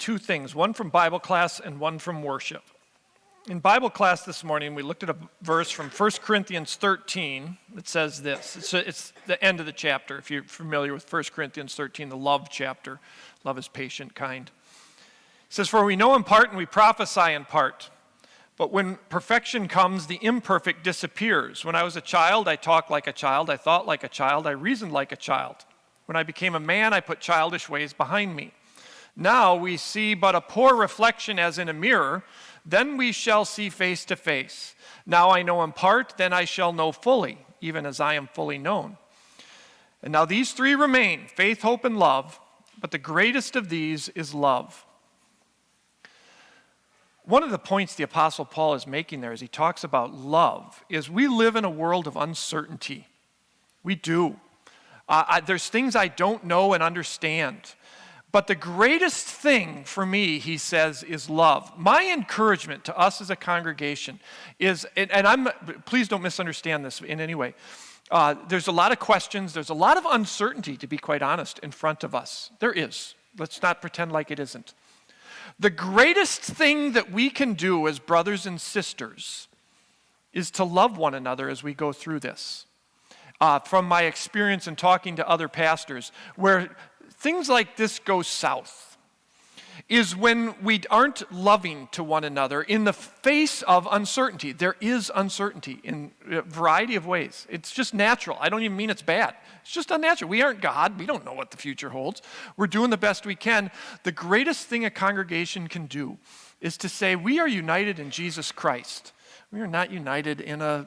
two things, one from Bible class and one from worship. In Bible class this morning, we looked at a verse from 1 Corinthians 13 that says this. It's the end of the chapter, if you're familiar with 1 Corinthians 13, the love chapter. Love is patient, kind. It says, "For we know in part and we prophesy in part. But when perfection comes, the imperfect disappears. When I was a child, I talked like a child, I thought like a child, I reasoned like a child. When I became a man, I put childish ways behind me. Now we see but a poor reflection as in a mirror, then we shall see face to face. Now I know in part, then I shall know fully, even as I am fully known. And now these three remain, faith, hope, and love, but the greatest of these is love." One of the points the Apostle Paul is making there as he talks about love is we live in a world of uncertainty. We do. There's things I don't know and understand. But the greatest thing for me, he says, is love. My encouragement to us as a congregation is, please don't misunderstand this in any way. There's a lot of questions. There's a lot of uncertainty, to be quite honest, in front of us. There is. Let's not pretend like it isn't. The greatest thing that we can do as brothers and sisters is to love one another as we go through this. From my experience in talking to other pastors, where things like this go south, is when we aren't loving to one another in the face of uncertainty. There is uncertainty in a variety of ways. It's just natural. I don't even mean it's bad. It's just unnatural. We aren't God. We don't know what the future holds. We're doing the best we can. The greatest thing a congregation can do is to say, we are united in Jesus Christ. We are not united in a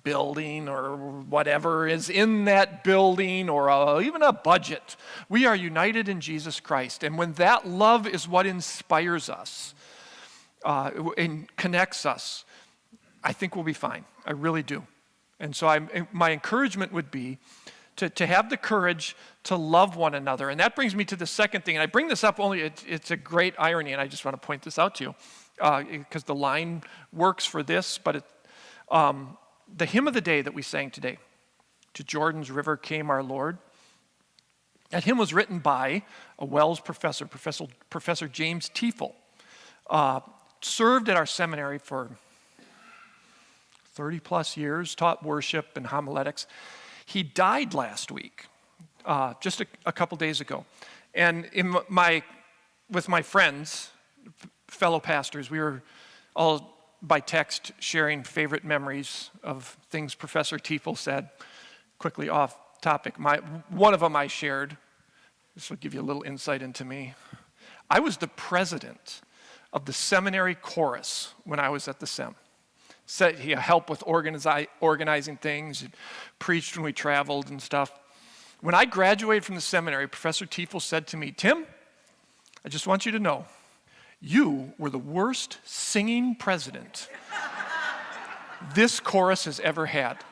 building or whatever is in that building or even a budget. We are united in Jesus Christ. And when that love is what inspires us and connects us, I think we'll be fine. I really do. And so my encouragement would be to have the courage to love one another. And that brings me to the second thing. And I bring this up only, it's a great irony, and I just want to point this out to you because the line works for this, but the hymn of the day that we sang today, "To Jordan's River Came Our Lord," that hymn was written by a Wells professor, Professor James Tiefel, served at our seminary for 30 plus years, taught worship and homiletics. He died last week, just a couple days ago. And with my friends, fellow pastors, we were all by text sharing favorite memories of things Professor Tiefel said. Quickly off topic, one of them I shared. This will give you a little insight into me. I was the president of the seminary chorus when I was at the Sem. He helped with organizing things, preached when we traveled and stuff. When I graduated from the seminary, Professor Tiefel said to me, "Tim, I just want you to know, you were the worst singing president this chorus has ever had."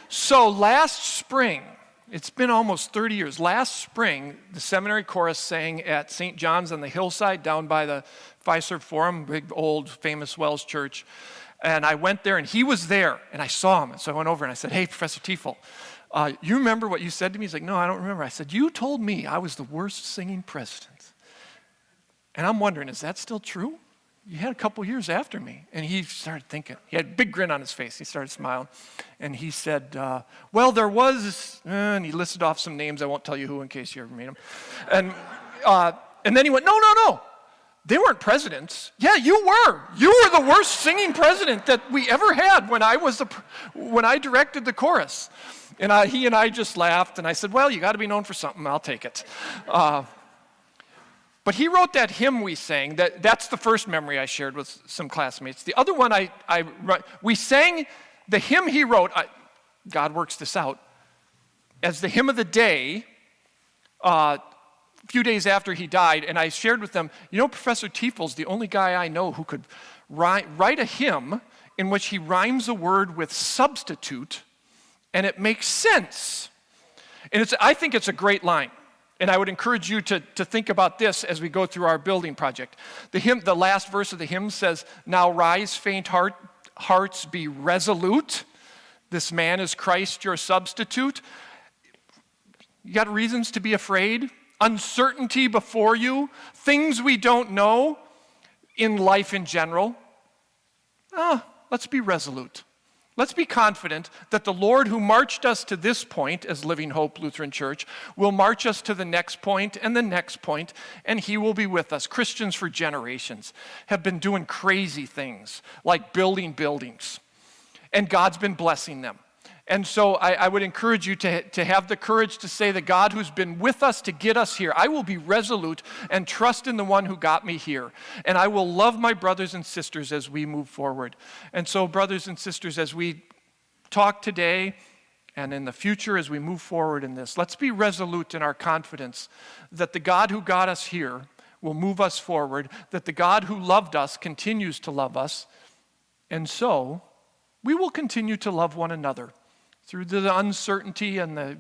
So last spring, it's been almost 30 years, last spring, the seminary chorus sang at St. John's on the hillside down by the Fiserv Forum, big old famous Wells church. And I went there and he was there and I saw him. And so I went over and I said, "Hey, Professor Tiefel, you remember what you said to me?" He's like, "No, I don't remember." I said, "You told me I was the worst singing president." And I'm wondering, is that still true? You had a couple years after me. And he started thinking. He had a big grin on his face. He started smiling. And he said, "Well, there was," and he listed off some names. I won't tell you who in case you ever meet him. And then he went, No. They weren't presidents. Yeah, you were. You were the worst singing president that we ever had when I directed the chorus. And he and I just laughed. And I said, "Well, you got to be known for something. I'll take it." But he wrote that hymn we sang. That's the first memory I shared with some classmates. The other one we sang the hymn he wrote. God works this out as the hymn of the day. A few days after he died, and I shared with them. Professor Tiefel's the only guy I know who could write a hymn in which he rhymes a word with substitute, and it makes sense. And I think it's a great line. And I would encourage you to think about this as we go through our building project. The last verse of the hymn says, "Now rise, faint hearts, be resolute. This man is Christ, your substitute." You got reasons to be afraid, uncertainty before you, things we don't know in life in general, let's be resolute. Let's be confident that the Lord who marched us to this point as Living Hope Lutheran Church will march us to the next point and the next point, and he will be with us. Christians for generations have been doing crazy things like building buildings, and God's been blessing them. And so I would encourage you to have the courage to say, the God who's been with us to get us here, I will be resolute and trust in the one who got me here. And I will love my brothers and sisters as we move forward. And so, brothers and sisters, as we talk today and in the future as we move forward in this, let's be resolute in our confidence that the God who got us here will move us forward, that the God who loved us continues to love us. And so, we will continue to love one another through the uncertainty and the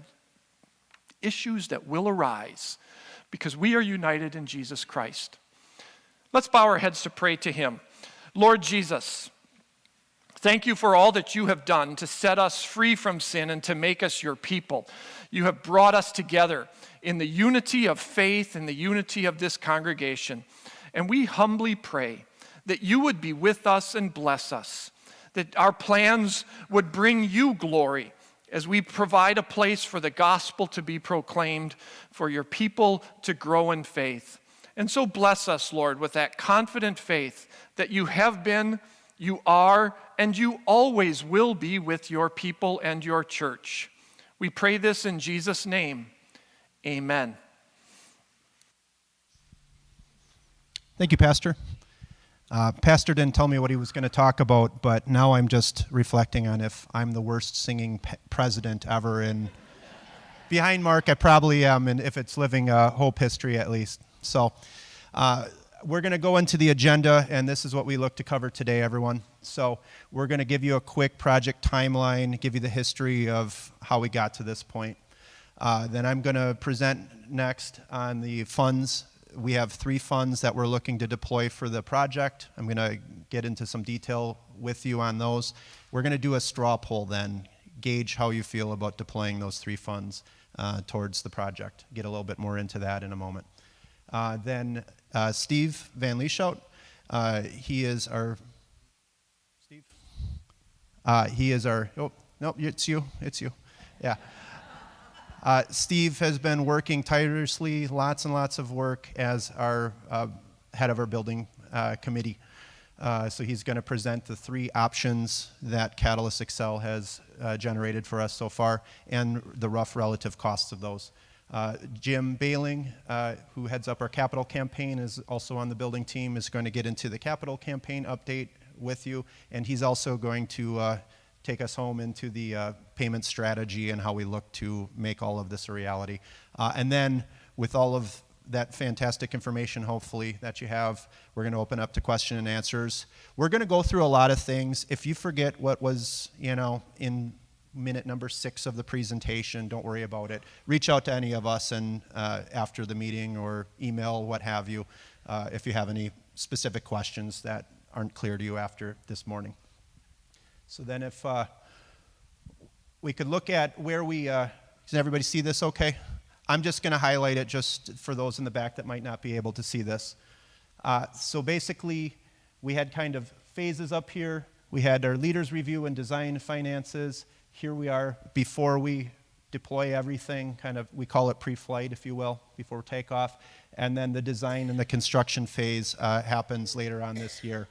issues that will arise, because we are united in Jesus Christ. Let's bow our heads to pray to him. Lord Jesus, thank you for all that you have done to set us free from sin and to make us your people. You have brought us together in the unity of faith and the unity of this congregation. And we humbly pray that you would be with us and bless us, that our plans would bring you glory as we provide a place for the gospel to be proclaimed, for your people to grow in faith. And so bless us, Lord, with that confident faith that you have been, you are, and you always will be with your people and your church. We pray this in Jesus' name. Amen. Thank you, Pastor. Pastor didn't tell me what he was going to talk about, but now I'm just reflecting on if I'm the worst singing president ever. And behind Mark, I probably am, and if it's living hope history at least. So we're going to go into the agenda, and this is what we look to cover today, everyone. So we're going to give you a quick project timeline, give you the history of how we got to this point. Then I'm going to present next on the funds. We have 3 funds that we're looking to deploy for the project. I'm going to get into some detail with you on those. We're going to do a straw poll then, gauge how you feel about deploying those 3 funds towards the project. Get a little bit more into that in a moment. Then Steve Van Lieshout, he is our, Steve? He is our, oh, no, it's you, yeah. Steve has been working tirelessly, lots and lots of work as our head of our building committee. So he's going to present the 3 options that Catalyst Excel has generated for us so far and the rough relative costs of those. Jim Bailing, who heads up our capital campaign, is also on the building team, is going to get into the capital campaign update with you, and he's also going to take us home into the payment strategy and how we look to make all of this a reality. And then with all of that fantastic information, hopefully, that you have, we're going to open up to question and answers. We're going to go through a lot of things. If you forget what was, in minute number 6 of the presentation, don't worry about it. Reach out to any of us and after the meeting or email, what have you, if you have any specific questions that aren't clear to you after this morning. So then if we could look at where we, can everybody see this okay? I'm just going to highlight it just for those in the back that might not be able to see this. So basically, we had kind of phases up here. We had our leaders review and design finances. Here we are before we deploy everything, kind of, we call it pre-flight, if you will, before takeoff. And then the design and the construction phase happens later on this year.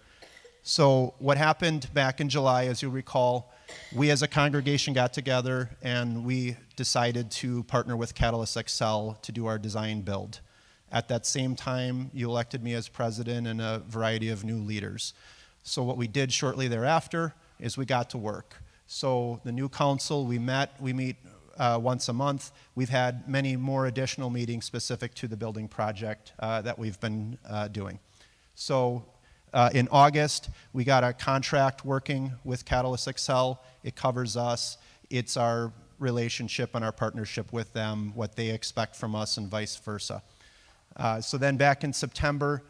So what happened back in July, as you'll recall, we as a congregation got together and we decided to partner with Catalyst Excel to do our design build. At that same time, you elected me as president and a variety of new leaders. So what we did shortly thereafter is we got to work. So the new council, we meet once a month. We've had many more additional meetings specific to the building project that we've been doing. So in August, we got a contract working with Catalyst Excel. It covers us. It's our relationship and our partnership with them, what they expect from us and vice versa. So then back in September,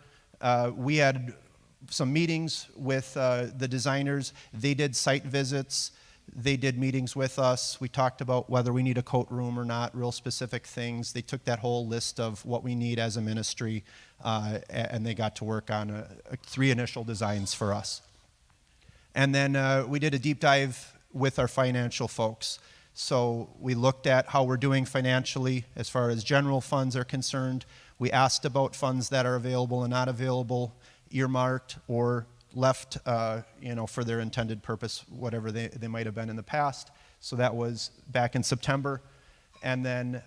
we had some meetings with the designers. They did site visits. They did meetings with us. We talked about whether we need a coat room or not, real specific things. They took that whole list of what we need as a ministry, and they got to work on 3 initial designs for us. And then we did a deep dive with our financial folks. So we looked at how we're doing financially as far as general funds are concerned. We asked about funds that are available and not available, earmarked or left for their intended purpose, whatever they might have been in the past. So that was back in September. And then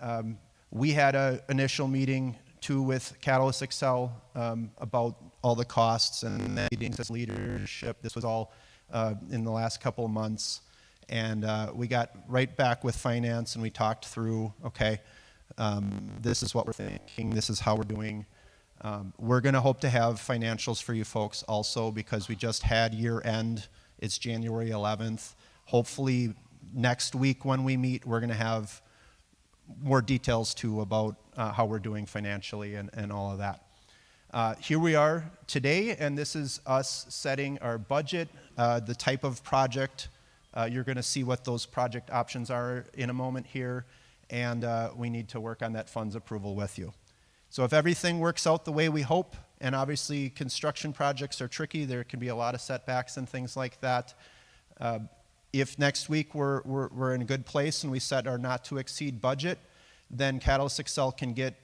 we had an initial meeting too with Catalyst Excel about all the costs and meetings as leadership. This was all in the last couple of months. And we got right back with finance and we talked through, okay, this is what we're thinking, this is how we're doing. We're going to hope to have financials for you folks also because we just had year end. It's January 11th. Hopefully next week when we meet, we're going to have more details too about how we're doing financially and all of that. Here we are today, and this is us setting our budget, the type of project. You're going to see what those project options are in a moment here, and we need to work on that funds approval with you. So if everything works out the way we hope, and obviously construction projects are tricky, there can be a lot of setbacks and things like that. If next week we're in a good place and we set our not to exceed budget, then Catalyst Excel can get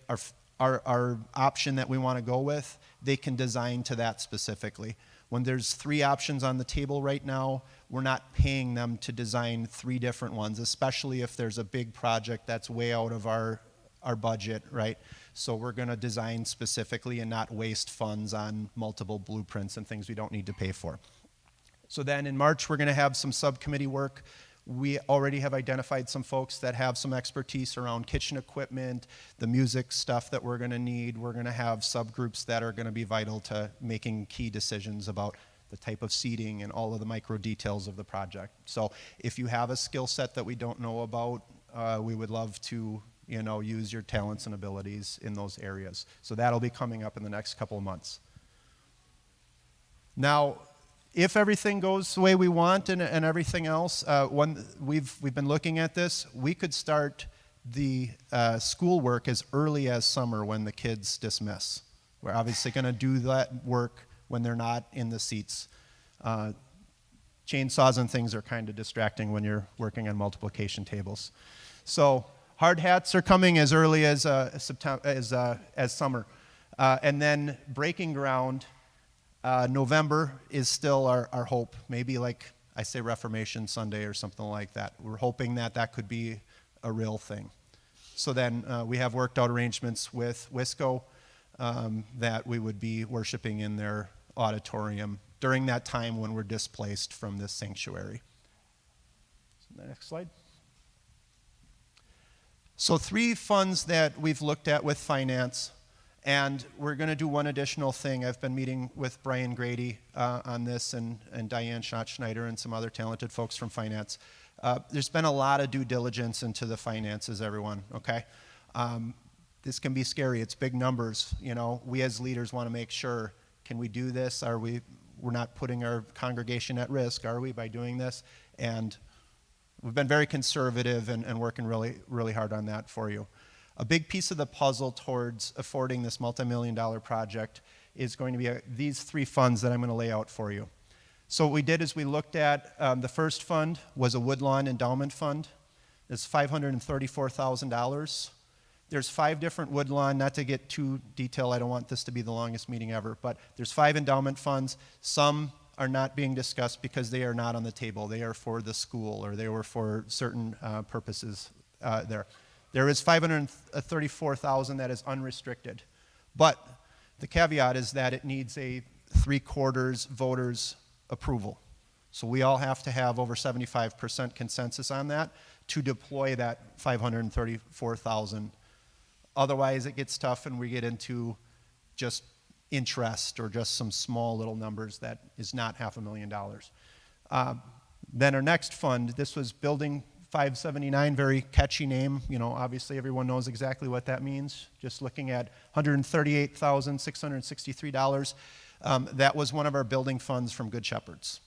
our option that we want to go with. They can design to that specifically. When there's 3 options on the table right now, we're not paying them to design 3 different ones, especially if there's a big project that's way out of our budget, right? So we're going to design specifically and not waste funds on multiple blueprints and things we don't need to pay for. So then in March, we're going to have some subcommittee work. We already have identified some folks that have some expertise around kitchen equipment, the music stuff that we're going to need. We're going to have subgroups that are going to be vital to making key decisions about the type of seating and all of the micro details of the project. So if you have a skill set that we don't know about, we would love to use your talents and abilities in those areas. So that'll be coming up in the next couple of months. Now, if everything goes the way we want and everything else, we've been looking at this, we could start the schoolwork as early as summer when the kids dismiss. We're obviously going to do that work when they're not in the seats. Chainsaws and things are kind of distracting when you're working on multiplication tables. So hard hats are coming as early as summer. And then breaking ground, November is still our hope. Maybe like I say Reformation Sunday or something like that. We're hoping that could be a real thing. So then we have worked out arrangements with Wisco that we would be worshiping in their auditorium during that time when we're displaced from this sanctuary. The next slide. So 3 funds that we've looked at with finance, and we're going to do one additional thing. I've been meeting with Brian Grady on this and Diane Schott-Schneider and some other talented folks from finance. There's been a lot of due diligence into the finances, everyone, okay? This can be scary. It's big numbers. We as leaders want to make sure, can we do this? We're not putting our congregation at risk, are we, by doing this? And we've been very conservative and working really, really hard on that for you. A big piece of the puzzle towards affording this multi-million-dollar project is going to be these 3 funds that I'm going to lay out for you. So what we did is we looked at the first fund was a Woodlawn Endowment Fund. It's $534,000. There's 5 different Woodlawn, not to get too detailed, I don't want this to be the longest meeting ever, but there's 5 endowment funds. Some are not being discussed because they are not on the table. They are for the school or they were for certain purposes there. There is $534,000 that is unrestricted. But the caveat is that it needs a 3/4 voters approval. So we all have to have over 75% consensus on that to deploy that $534,000. Otherwise it gets tough and we get into just interest or just some small little numbers that is not $500,000. Then our next fund, this was Building 579, very catchy name. Obviously everyone knows exactly what that means. Just looking at $138,663. That was one of our building funds from Good Shepherds.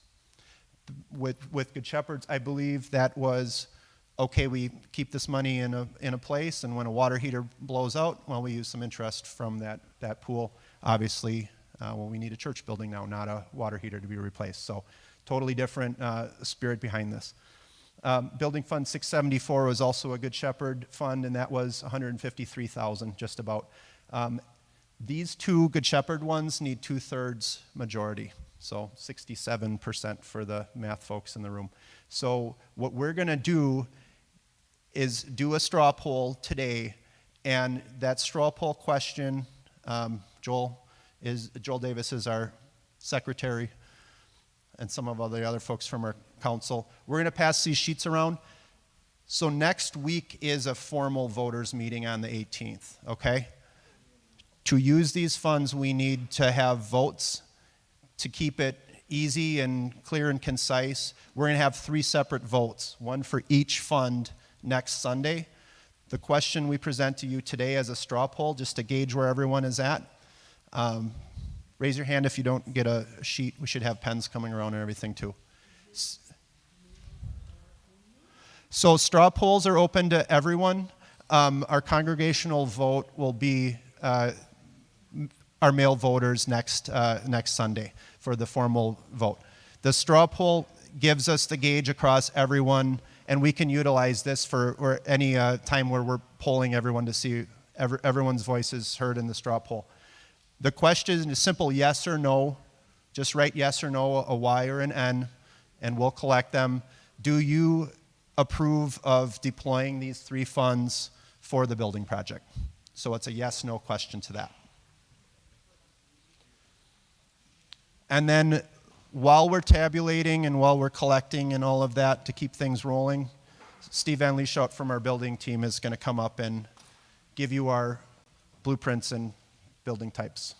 with Good Shepherds, I believe that was, okay, we keep this money in a place, and when a water heater blows out, well, we use some interest from that pool. Obviously, well, we need a church building now, not a water heater to be replaced. So totally different spirit behind this. Building Fund 674 was also a Good Shepherd fund, and that was $153,000, just about. These two Good Shepherd ones need 2/3 majority, so 67% for the math folks in the room. So what we're going to do is do a straw poll today, and that straw poll question, Joel Davis is our secretary, and some of the other folks from our council. We're going to pass these sheets around. So next week is a formal voters meeting on the 18th, okay? To use these funds, we need to have votes. To keep it easy and clear and concise, we're going to have 3 separate votes, one for each fund next Sunday. The question we present to you today as a straw poll, just to gauge where everyone is at. Raise your hand if you don't get a sheet. We should have pens coming around and everything too. So straw polls are open to everyone. Our congregational vote will be our male voters next Sunday for the formal vote. The straw poll gives us the gauge across everyone, and we can utilize this for any time where we're polling everyone to see everyone's voice is heard in the straw poll. The question is simple, yes or no. Just write yes or no, a Y or an N, and we'll collect them. Do you approve of deploying these 3 funds for the building project? So it's a yes/no question to that. And then while we're tabulating and while we're collecting and all of that to keep things rolling, Steve Van Lieshout from our building team is going to come up and give you our blueprints and building types.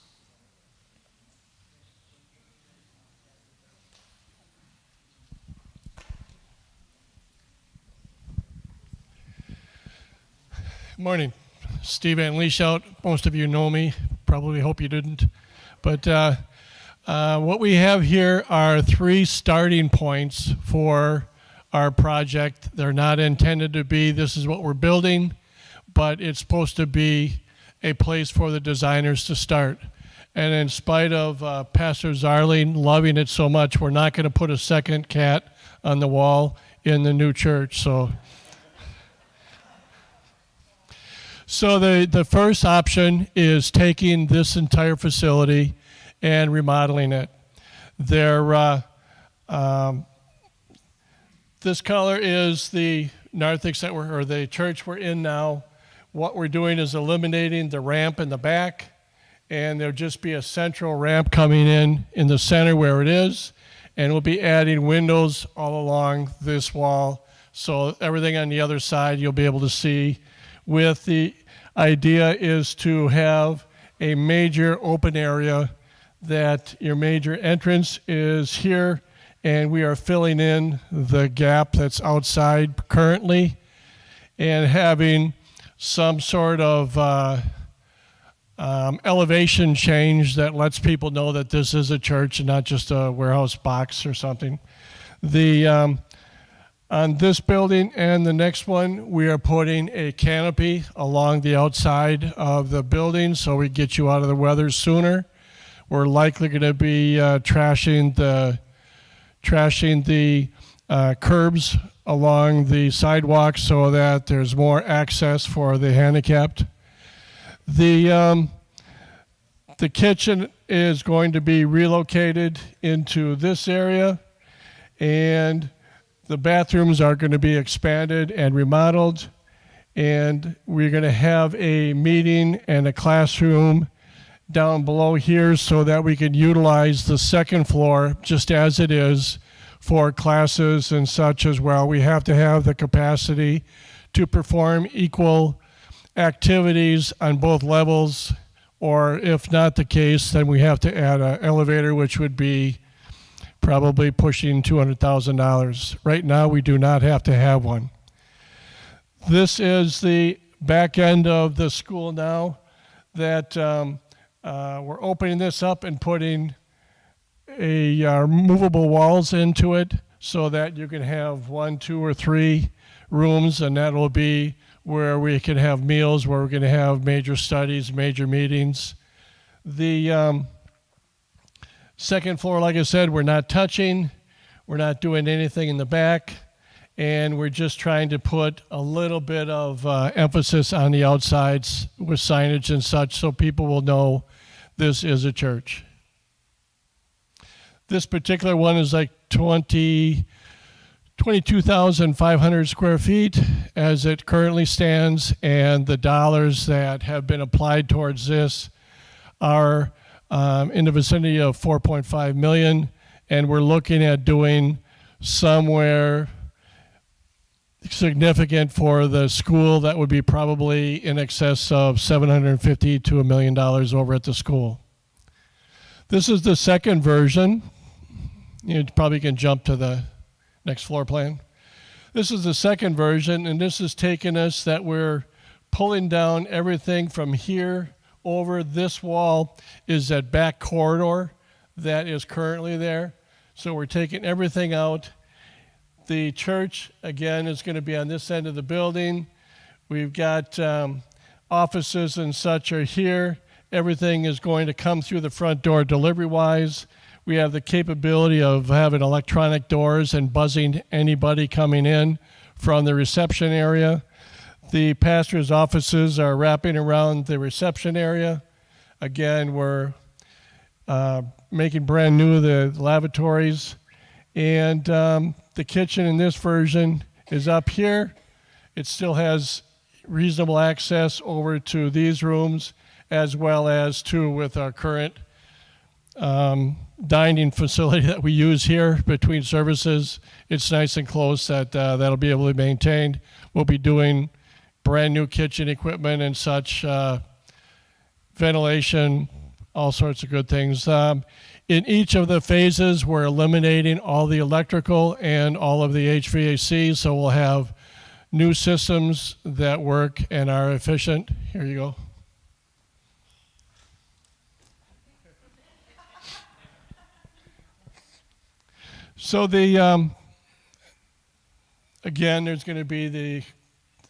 Morning. Steve Van Lieshout. Most of you know me. Probably hope you didn't. But what we have here are 3 starting points for our project. They're not intended to be, this is what we're building, but it's supposed to be a place for the designers to start. And in spite of Pastor Zarling loving it so much, we're not going to put a second cat on the wall in the new church. So the first option is taking this entire facility and remodeling it. This color is the narthex or the church we're in now. What we're doing is eliminating the ramp in the back, and there'll just be a central ramp coming in the center where it is, and we'll be adding windows all along this wall, so everything on the other side you'll be able to see. With the idea is to have a major open area that your major entrance is here, and we are filling in the gap that's outside currently, and having some sort of elevation change that lets people know that this is a church and not just a warehouse box or something. On this building and the next one, we are putting a canopy along the outside of the building so we get you out of the weather sooner. We're likely going to be trashing the curbs along the sidewalk so that there's more access for the handicapped. The kitchen is going to be relocated into this area, and the bathrooms are going to be expanded and remodeled, and we're going to have a meeting and a classroom down below here so that we can utilize the second floor just as it is for classes and such as well. We have to have the capacity to perform equal activities on both levels, or if not the case, then we have to add an elevator, which would be probably pushing $200,000. Right now, we do not have to have one. This is the back end of the school now that we're opening this up and putting movable walls into it so that you can have 1, 2, or 3 rooms, and that will be where we can have meals, where we're going to have major studies, major meetings. The second floor, like I said, we're not touching. We're not doing anything in the back. And we're just trying to put a little bit of emphasis on the outsides with signage and such so people will know this is a church. This particular one is like 22,500 square feet as it currently stands, and the dollars that have been applied towards this are in the vicinity of $4.5 million, and we're looking at doing somewhere significant for the school. That would be probably in excess of $750,000 to $1 million over at the school. This is the second version. You probably can jump to the next floor plan. This is the second version, and this has taken us that we're pulling down everything from here over. This wall is that back corridor that is currently there. So we're taking everything out. The church, again, is going to be on this end of the building. We've got offices and such are here. Everything is going to come through the front door delivery-wise. We have the capability of having electronic doors and buzzing anybody coming in from the reception area. The pastor's offices are wrapping around the reception area. Again, we're making brand new the lavatories. And the kitchen in this version is up here. It still has reasonable access over to these rooms, as well as with our current dining facility that we use here between services. It's nice and close that'll be able to be maintained. We'll be doing brand new kitchen equipment and such, ventilation, all sorts of good things. In each of the phases, we're eliminating all the electrical and all of the HVAC, so we'll have new systems that work and are efficient. Here you go. So again, there's going to be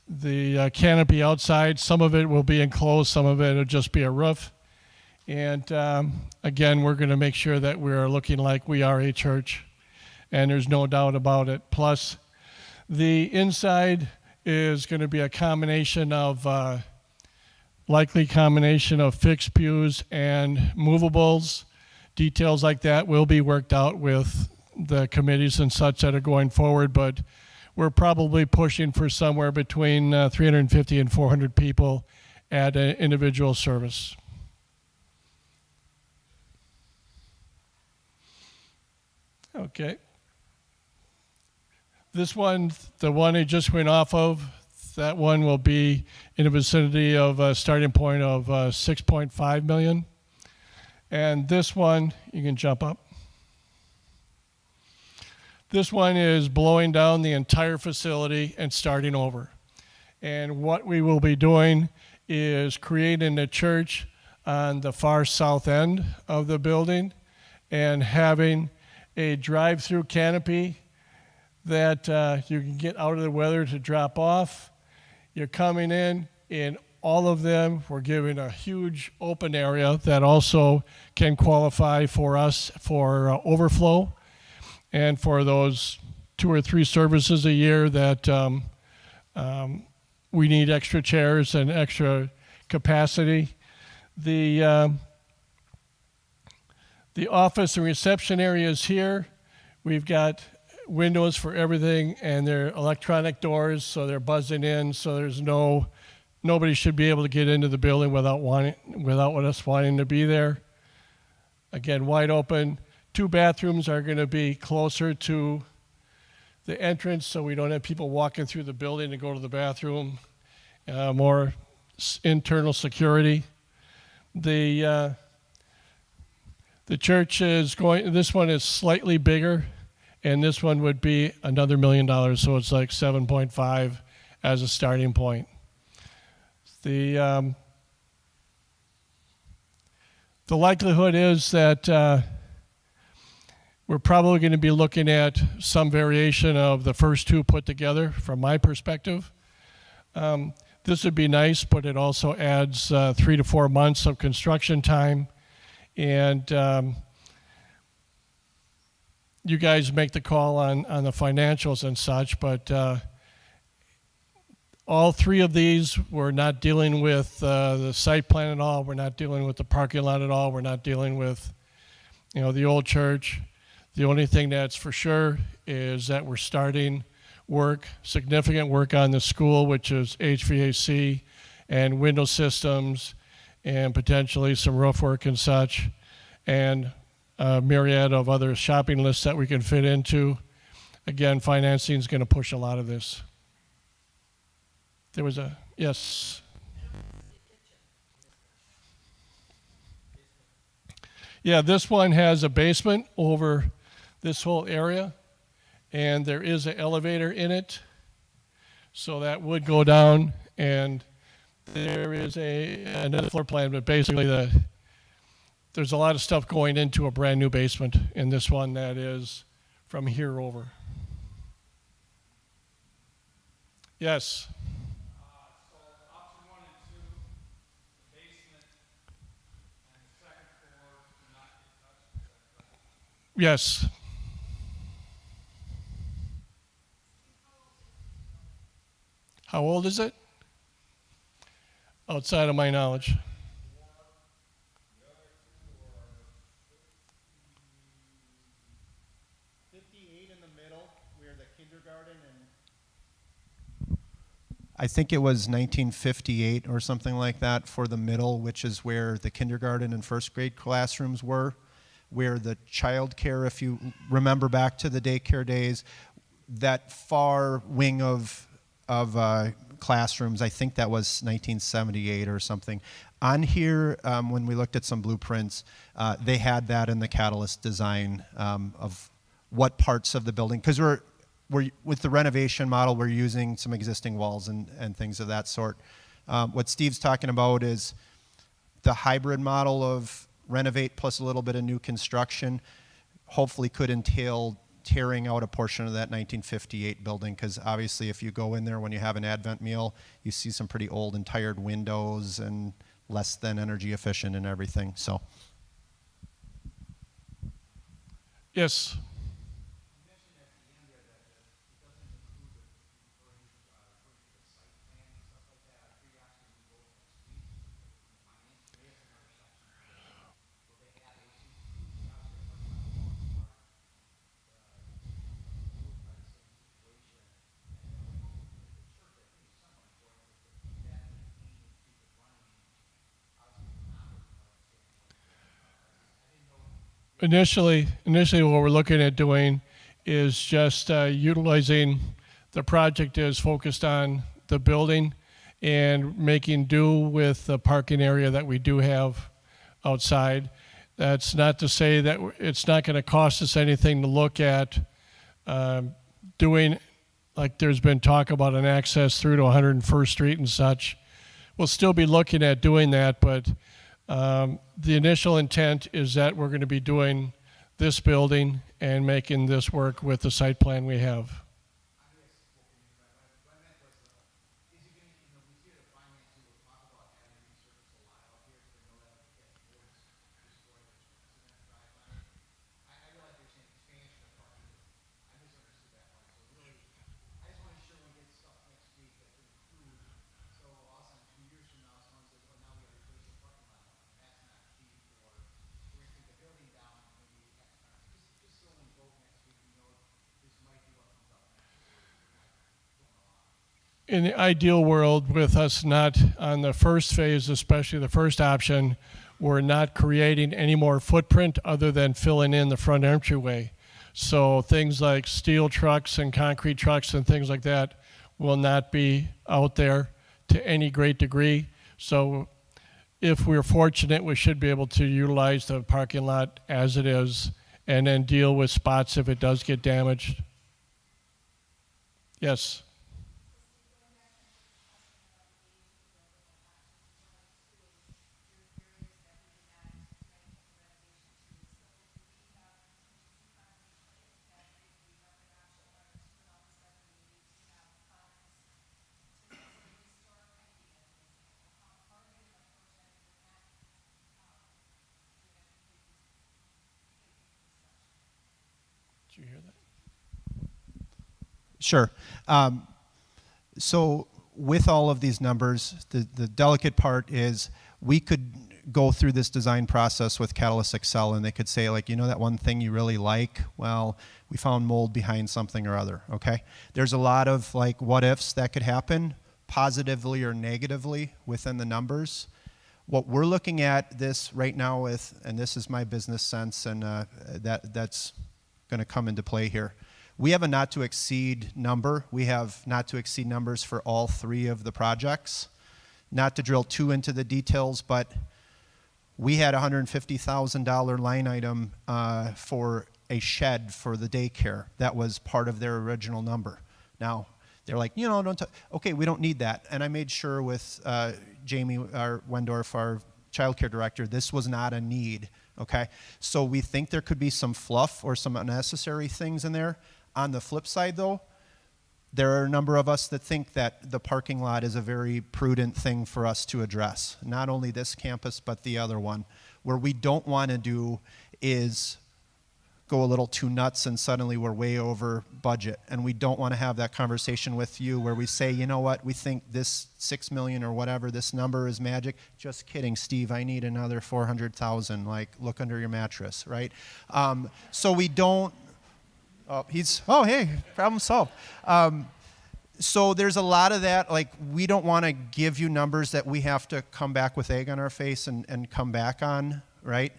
the canopy outside. Some of it will be enclosed, some of it will just be a roof. And again, we're going to make sure that we're looking like we are a church, and there's no doubt about it. Plus, the inside is going to be a combination of, likely combination of fixed pews and movables. Details like that will be worked out with the committees and such that are going forward, but we're probably pushing for somewhere between 350 and 400 people at an individual service. Okay. This one, the one it just went off of, that one will be in the vicinity of a starting point of 6.5 million. And this one, you can jump up. This one is blowing down the entire facility and starting over. And what we will be doing is creating a church on the far south end of the building and having a drive-through canopy that you can get out of the weather to drop off. You're coming in all of them, we're giving a huge open area that also can qualify for us for overflow and for those 2 or 3 services a year that we need extra chairs and extra capacity. The office and reception areas here, we've got windows for everything, and they're electronic doors, so they're buzzing in, so there's nobody should be able to get into the building without us wanting to be there. Again, wide open. 2 bathrooms are going to be closer to the entrance, so we don't have people walking through the building to go to the bathroom. More internal security. The church is going, this one is slightly bigger, and this one would be another $1 million, so it's like 7.5 as a starting point. The likelihood is that We're probably going to be looking at some variation of the first two put together from my perspective. This would be nice, but it also adds 3 to 4 months of construction time. And you guys make the call on the financials and such, but all three of these, we're not dealing with the site plan at all. We're not dealing with the parking lot at all. We're not dealing with, the old church. The only thing that's for sure is that we're starting work, significant work on the school, which is HVAC and window systems and potentially some roof work and such, and a myriad of other shopping lists that we can fit into. Again, financing is going to push a lot of this. There was a, yes. Yeah, this one has a basement over this whole area, and there is an elevator in it, so that would go down, and there is another floor plan, but basically there's a lot of stuff going into a brand new basement in this one that is from here over. Yes. Yes. How old is it? Outside of my knowledge. I think it was 1958 or something like that for the middle, which is where the kindergarten and first grade classrooms were, where the child care, if you remember back to the daycare days, that far wing of classrooms, I think that was 1978 or something. On here, when we looked at some blueprints, they had that in the catalyst design of what parts of the building, because we're with the renovation model, we're using some existing walls and things of that sort. What Steve's talking about is the hybrid model of renovate plus a little bit of new construction hopefully could entail tearing out a portion of that 1958 building, because obviously if you go in there when you have an Advent meal, you see some pretty old and tired windows and less than energy efficient and everything. So, yes. Initially, what we're looking at doing is just utilizing the project is focused on the building and making do with the parking area that we do have outside. That's not to say that it's not going to cost us anything to look at doing, like there's been talk about an access through to 101st Street and such. We'll still be looking at doing that, but the initial intent is that we're going to be doing this building and making this work with the site plan we have. In the ideal world, with us not on the first phase, especially the first option, we're not creating any more footprint other than filling in the front entryway. So things like steel trucks and concrete trucks and things like that will not be out there to any great degree. So if we're fortunate, we should be able to utilize the parking lot as it is and then deal with spots if it does get damaged. Yes. Did you hear that? Sure. So with all of these numbers, the delicate part is we could go through this design process with Catalyst Excel and they could say like, you know that one thing you really like? Well, we found mold behind something or other, okay? There's a lot of like what ifs that could happen positively or negatively within the numbers. What we're looking at this right now with, and this is my business sense and that's gonna come into play here. We have a not to exceed number. We have not to exceed numbers for all 3 of the projects. Not to drill too into the details, but we had a $150,000 line item for a shed for the daycare. That was part of their original number. Now, they're like, you know, okay, we don't need that. And I made sure with Jamie Wendorf, our child care director, this was not a need, okay? So we think there could be some fluff or some unnecessary things in there. On the flip side, though, there are a number of us that think that the parking lot is a very prudent thing for us to address. Not only this campus, but the other one. Where we don't want to do is go a little too nuts and suddenly we're way over budget. And we don't want to have that conversation with you where we say, you know what, we think this 6 million or whatever, this number is magic. Just kidding, Steve, I need another 400,000. Like, look under your mattress, right? So we don't, hey, problem solved. So there's a lot of that, like we don't want to give you numbers that we have to come back with egg on our face and come back on, right?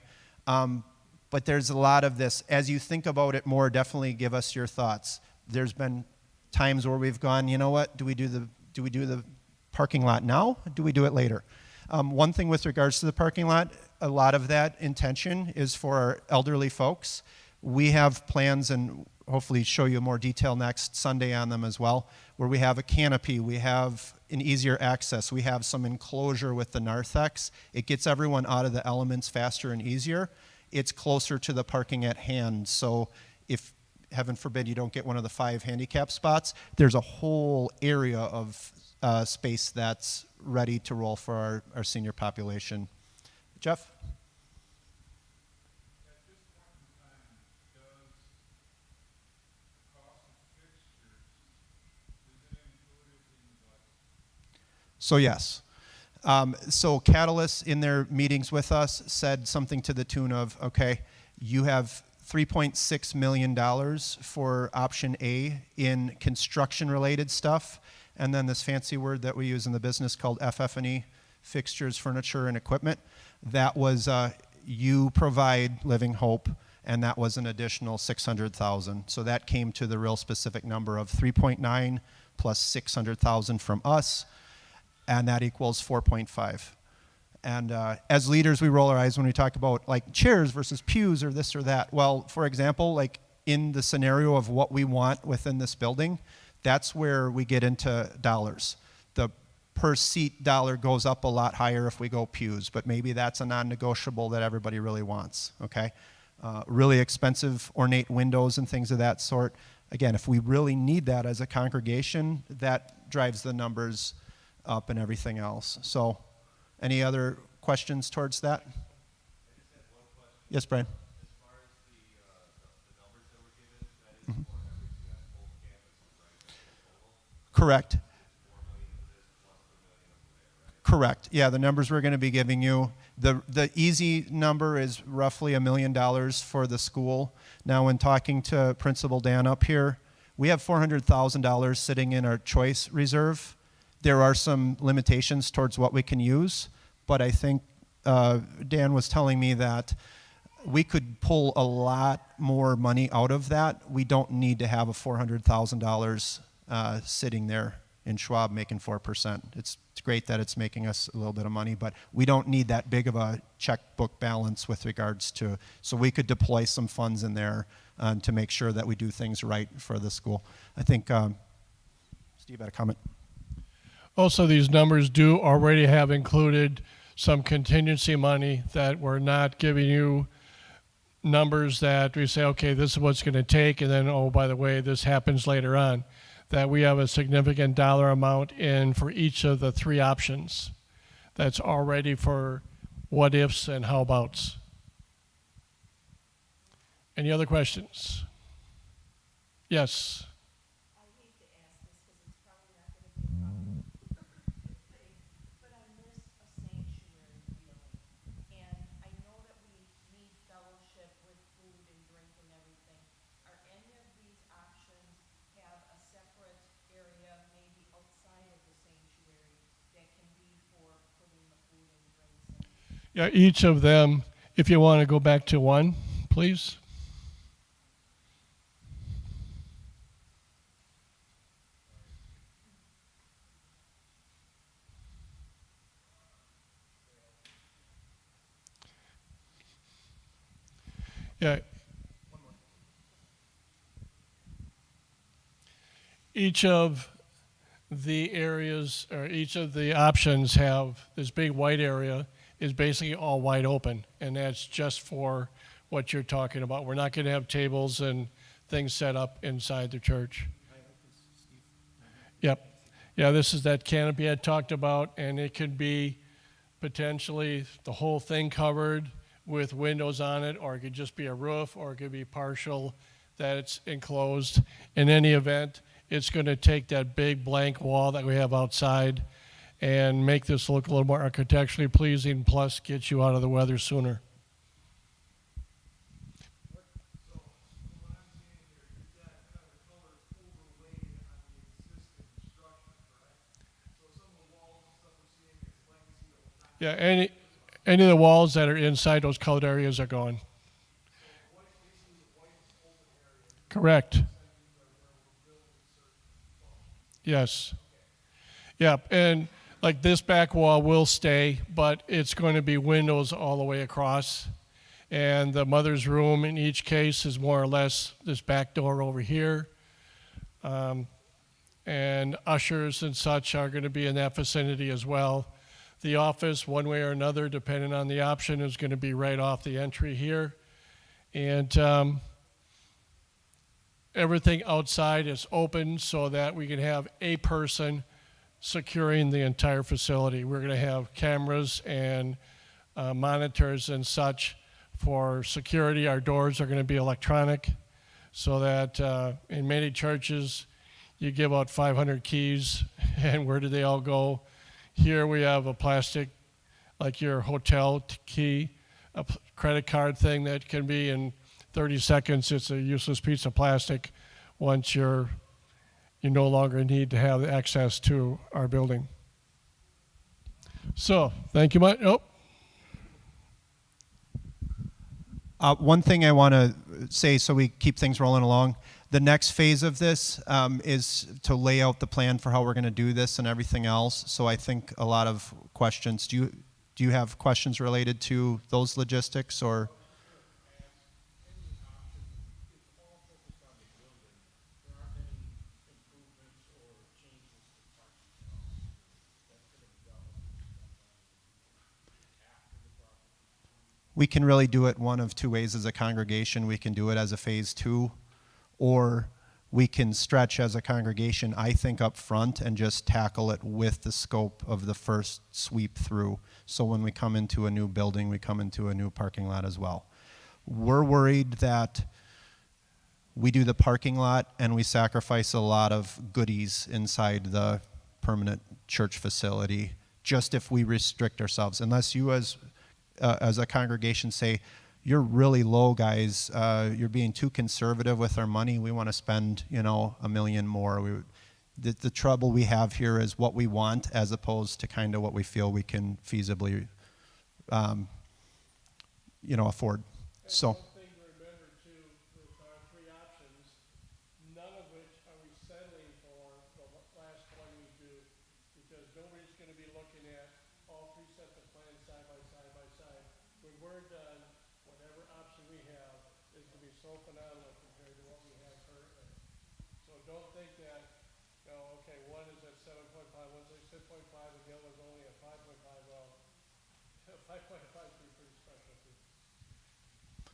But there's a lot of this. As you think about it more, definitely give us your thoughts. There's been times where we've gone, you know what, do we do the parking lot now? Do we do it later? One thing with regards to the parking lot, a lot of that intention is for our elderly folks. We have plans and hopefully show you more detail next Sunday on them as well, where we have a canopy, we have an easier access, we have some enclosure with the narthex. It gets everyone out of the elements faster and easier. It's closer to the parking at hand, so if, heaven forbid, you don't get one of the 5 handicap spots, there's a whole area of space that's ready to roll for our senior population. Jeff? So yes. So Catalyst in their meetings with us said something to the tune of, okay, you have $3.6 million for option A in construction related stuff, and then this fancy word that we use in the business called FF&E, fixtures, furniture, and equipment. That was you provide Living Hope, and that was an additional $600,000. So that came to the real specific number of 3.9 plus $600,000 from us, and that equals 4.5. And as leaders, we roll our eyes when we talk about like chairs versus pews or this or that. Well, for example, like in the scenario of what we want within this building, that's where we get into dollars. The per seat dollar goes up a lot higher if we go pews, but maybe that's a non-negotiable that everybody really wants, okay? Really expensive ornate windows and things of that sort. Again, if we really need that as a congregation, that drives the numbers up and everything else. So, any other questions towards that? I just had one question. Yes, Brian. As far as the numbers that were given, that is for everything that's both campuses, right? Correct. 4 million for this plus the million over there, right? Correct. Yeah, the numbers we're going to be giving you. The easy number is roughly $1 million for the school. Now, when talking to Principal Dan up here, we have $400,000 sitting in our choice reserve. There are some limitations towards what we can use, but I think Dan was telling me that we could pull a lot more money out of that. We don't need to have a $400,000 sitting there in Schwab making 4%. It's great that it's making us a little bit of money, but we don't need that big of a checkbook balance with regards to, so we could deploy some funds in there to make sure that we do things right for the school. I think Steve had a comment. Also, these numbers do already have included some contingency money that we're not giving you numbers that we say, okay, this is what's going to take, and then, oh, by the way, this happens later on. That we have a significant dollar amount in for each of the 3 options that's already for what ifs and how abouts. Any other questions? Yes. I hate to ask this because it's probably not going to be a popular thing, but I miss a sanctuary feeling. And I know that we need fellowship with food and drink and everything. Are any of these options have a separate area, maybe outside of the sanctuary, that can be for putting the food and drinks in? Yeah, each of them, if you want to go back to one, please. Yeah. Each of the areas or each of the options have this big white area is basically all wide open, and that's just for what you're talking about. We're not going to have tables and things set up inside the church. Yep. Yeah, this is that canopy I talked about, and it could be potentially the whole thing covered with windows on it, or it could just be a roof, or it could be partial that it's enclosed. In any event, it's going to take that big blank wall that we have outside and make this look a little more architecturally pleasing, plus get you out of the weather sooner. So what I'm seeing here, you've got kind of the colors overlaid on the existing structure, correct? So some of the walls and stuff we're seeing is legacy of the time. Yeah, any of the walls that are inside those colored areas are gone. So what basically the white open area Correct. are where we're building certain functions. Yes. Yeah, and like this back wall will stay, but it's going to be windows all the way across. And the mother's room in each case is more or less this back door over here. And ushers and such are going to be in that vicinity as well. The office, one way or another, depending on the option, is going to be right off the entry here. And everything outside is open so that we can have a person securing the entire facility. We're going to have cameras and monitors and such for security. Our doors are going to be electronic so that in many churches you give out 500 keys and where do they all go? Here we have a plastic, like your hotel key, a credit card thing that can be in 30 seconds. It's a useless piece of plastic once you no longer need to have access to our building. So, thank you much. Oh. One thing I want to say so we keep things rolling along, the next phase of this is to lay out the plan for how we're going to do this and everything else. So I think a lot of questions. Do you have questions related to those logistics or? We can really do it one of two ways as a congregation. We can do it as a phase 2, or we can stretch as a congregation, I think, up front and just tackle it with the scope of the first sweep through. So when we come into a new building, we come into a new parking lot as well. We're worried that we do the parking lot and we sacrifice a lot of goodies inside the permanent church facility just if we restrict ourselves. Unless you as a congregation say, you're really low, guys. You're being too conservative with our money. We want to spend, $1 million more. The trouble we have here is what we want as opposed to kind of what we feel we can feasibly, afford. So. One thing to remember too, with our 3 options, none of which are we settling for the last one we do, because nobody's going to be looking at all 3 sets of plans side by side by side. When we're done, whatever option we have is going to be so phenomenal compared to what we have currently. So don't think that, okay, one is at 7.5, one's at 6.5, and the other one's only at 5.5. Well, 5.5 is pretty special too.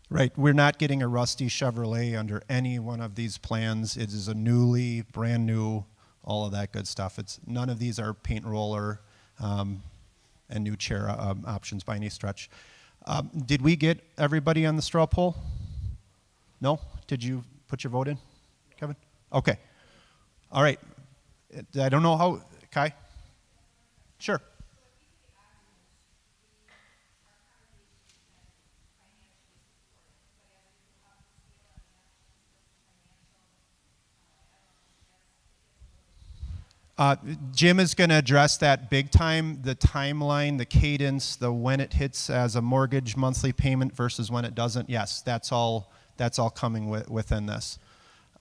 Right, we're not getting a rusty Chevrolet under any one of these plans. It is a brand new, all of that good stuff. None of these are paint roller and new chair options by any stretch. Did we get everybody on the straw poll? No? Did you put your vote in? Kevin? Okay. All right. I don't know how, Kai? Sure. Jim is going to address that big time, the timeline, the cadence, the when it hits as a mortgage monthly payment versus when it doesn't. Yes, that's all coming within this.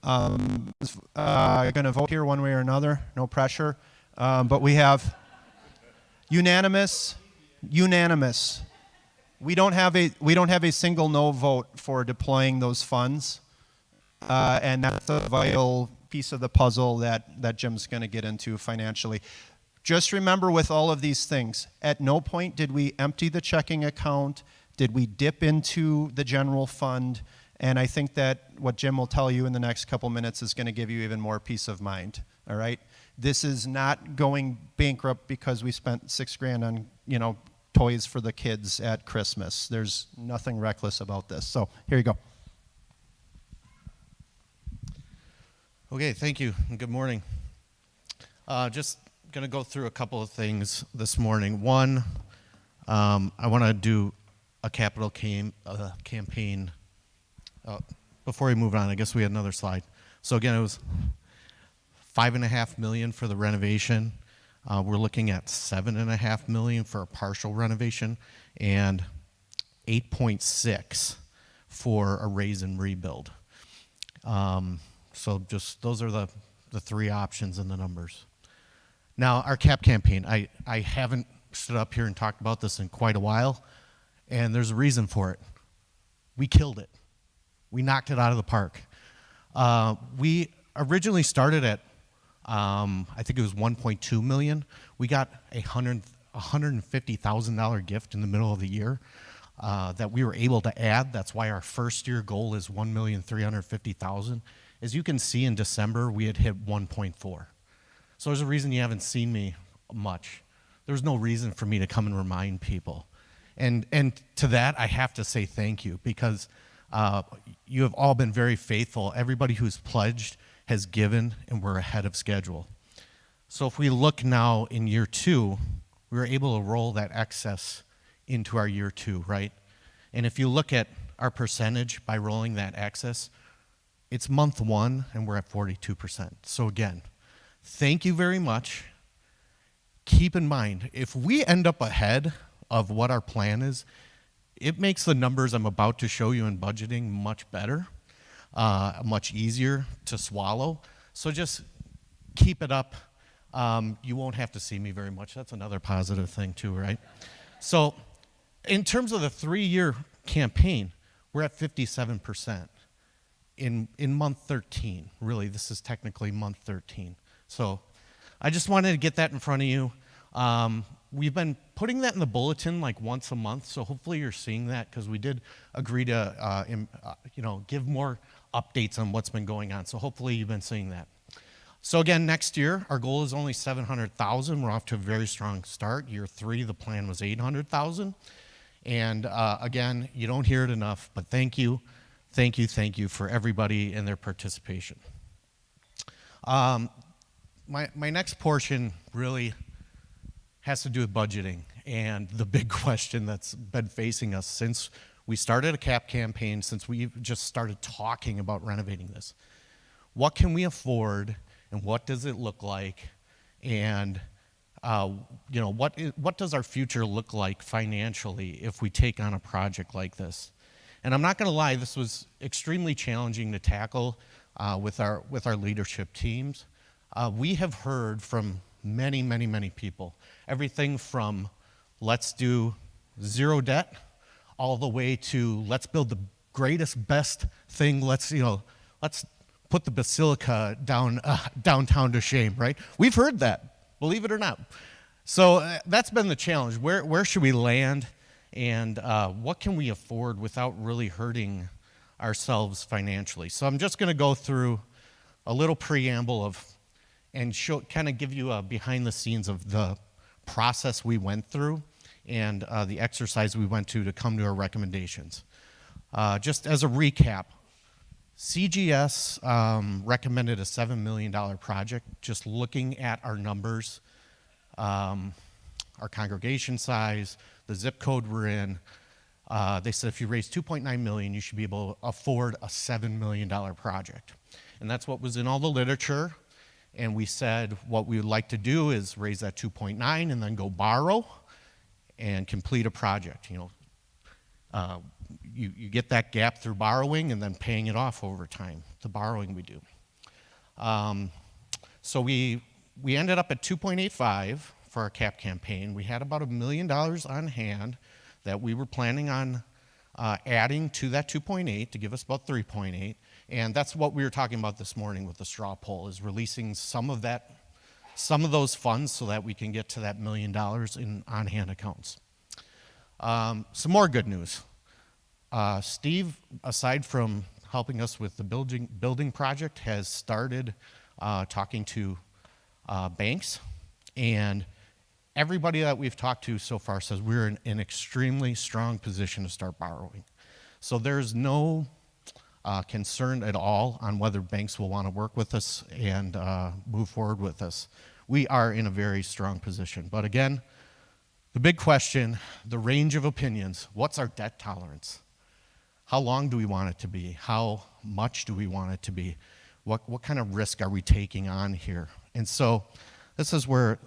Going to vote here one way or another, no pressure. But we have unanimous. We don't have a single no vote for deploying those funds, and that's a vital piece of the puzzle that Jim's going to get into financially. Just remember, with all of these things, at no point did we empty the checking account, did we dip into the general fund, and I think that what Jim will tell you in the next couple minutes is going to give you even more peace of mind. All right, this is not going bankrupt because we spent $6,000 on toys for the kids at Christmas. There's nothing reckless about this. So here you go. Okay, thank you, and good morning. Just going to go through a couple of things this morning. One, I want to do a capital campaign. Before we move on, I guess we had another slide. So again, it was $5.5 million for the renovation. We're looking at $7.5 million for a partial renovation, and $8.6 for a raise and rebuild. So just those are the three options in the numbers. Now, our CAP campaign, I haven't stood up here and talked about this in quite a while, and there's a reason for it. We killed it. We knocked it out of the park. We originally started at, I think it was $1.2 million. We got a $150,000 gift in the middle of the year that we were able to add. That's why our first year goal is $1,350,000. As you can see, in December, we had hit 1.4. So there's a reason you haven't seen me much. There's no reason for me to come and remind people. And to that, I have to say thank you, because you have all been very faithful. Everybody who's pledged has given, and we're ahead of schedule. So if we look now in year 2, we were able to roll that excess into our year 2, right? And if you look at our percentage by rolling that excess, it's month 1, and we're at 42%. So again, thank you very much. Keep in mind, if we end up ahead of what our plan is, it makes the numbers I'm about to show you in budgeting much better, much easier to swallow. So just keep it up. You won't have to see me very much. That's another positive thing too, right? So in terms of the 3-year campaign, we're at 57%. In month 13, really, this is technically month 13. So I just wanted to get that in front of you. We've been putting that in the bulletin like once a month, so hopefully you're seeing that, because we did agree to give more updates on what's been going on. So hopefully you've been seeing that. So again, next year, our goal is only $700,000. We're off to a very strong start. Year 3, the plan was $800,000. And again, you don't hear it enough, but thank you. Thank you for everybody and their participation. My next portion really has to do with budgeting, and the big question that's been facing us since we started a CAP campaign, since we just started talking about renovating this. What can we afford, and what does it look like, and what does our future look like financially if we take on a project like this? And I'm not going to lie, this was extremely challenging to tackle with our leadership teams. We have heard from many people, everything from let's do zero debt all the way to let's build the greatest, best thing. Let's put the basilica downtown to shame, right? We've heard that, believe it or not. So that's been the challenge. Where should we land? And what can we afford without really hurting ourselves financially? So I'm just going to go through a little preamble and kind of give you a behind the scenes of the process we went through and the exercise we went to come to our recommendations. Just as a recap, CGS recommended a $7 million project. Just looking at our numbers, our congregation size, the zip code we're in, they said if you raise 2.9 million, you should be able to afford a $7 million project. And that's what was in all the literature. And we said what we would like to do is raise that 2.9 and then go borrow and complete a project. You get that gap through borrowing and then paying it off over time, the borrowing we do. So we ended up at 2.85 for our CAP campaign. We had about $1 million on hand that we were planning on adding to that 2.8 to give us about 3.8. And that's what we were talking about this morning with the straw poll, is releasing some of those funds so that we can get to that $1 million in on-hand accounts. Some more good news. Steve, aside from helping us with the building project, has started talking to banks, and everybody that we've talked to so far says we're in an extremely strong position to start borrowing. So there's no concern at all on whether banks will want to work with us and move forward with us. We are in a very strong position. But again, the big question, the range of opinions, what's our debt tolerance? How long do we want it to be? How much do we want it to be? What kind of risk are we taking on here? And so this is where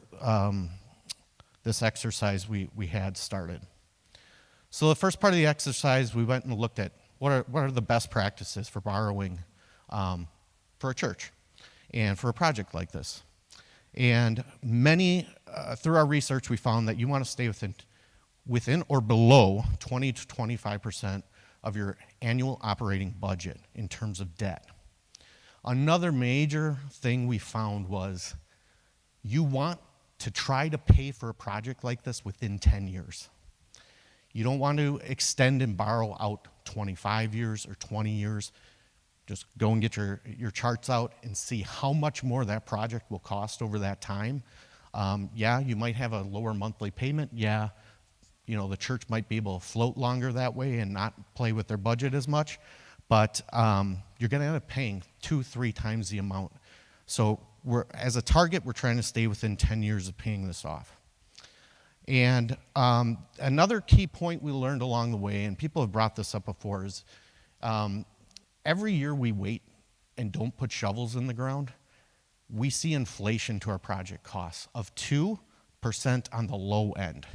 this exercise we had started. So the first part of the exercise, we went and looked at what are the best practices for borrowing for a church and for a project like this. And many, through our research, we found that you want to stay within or below 20 to 25% of your annual operating budget in terms of debt. Another major thing we found was you want to try to pay for a project like this within 10 years. You don't want to extend and borrow out 25 years or 20 years. Just go and get your charts out and see how much more that project will cost over that time. Yeah, you might have a lower monthly payment. Yeah, the church might be able to float longer that way and not play with their budget as much. But you're going to end up paying 2-3 times the amount. So as a target, we're trying to stay within 10 years of paying this off. And another key point we learned along the way, and people have brought this up before, is every year we wait and don't put shovels in the ground, we see inflation to our project costs of 2% on the low end.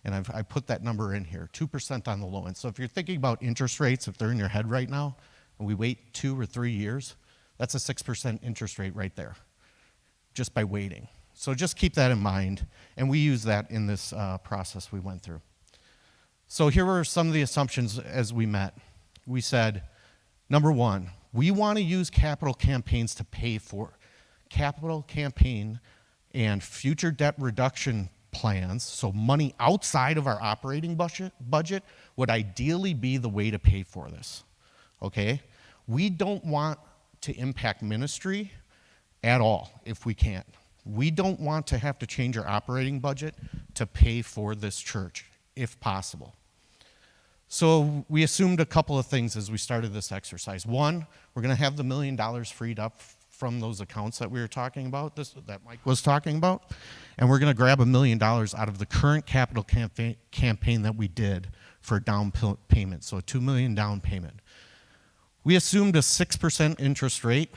And I put that number in here, 2% on the low end. So if you're thinking about interest rates, if they're in your head right now, and we wait 2 or 3 years, that's a 6% interest rate right there, just by waiting. So just keep that in mind, and we use that in this process we went through. So here were some of the assumptions as we met. We said, number one, we want to use capital campaigns to pay for capital campaign and future debt reduction plans, so money outside of our operating budget would ideally be the way to pay for this, okay? We don't want to impact ministry at all if we can. We don't want to have to change our operating budget to pay for this church, if possible. So we assumed a couple of things as we started this exercise. One, we're going to have the $1 million freed up from those accounts that we were talking about, that Mike was talking about, and we're going to grab $1 million out of the current capital campaign that we did for down payment, so a $2 million down payment. We assumed a 6% interest rate.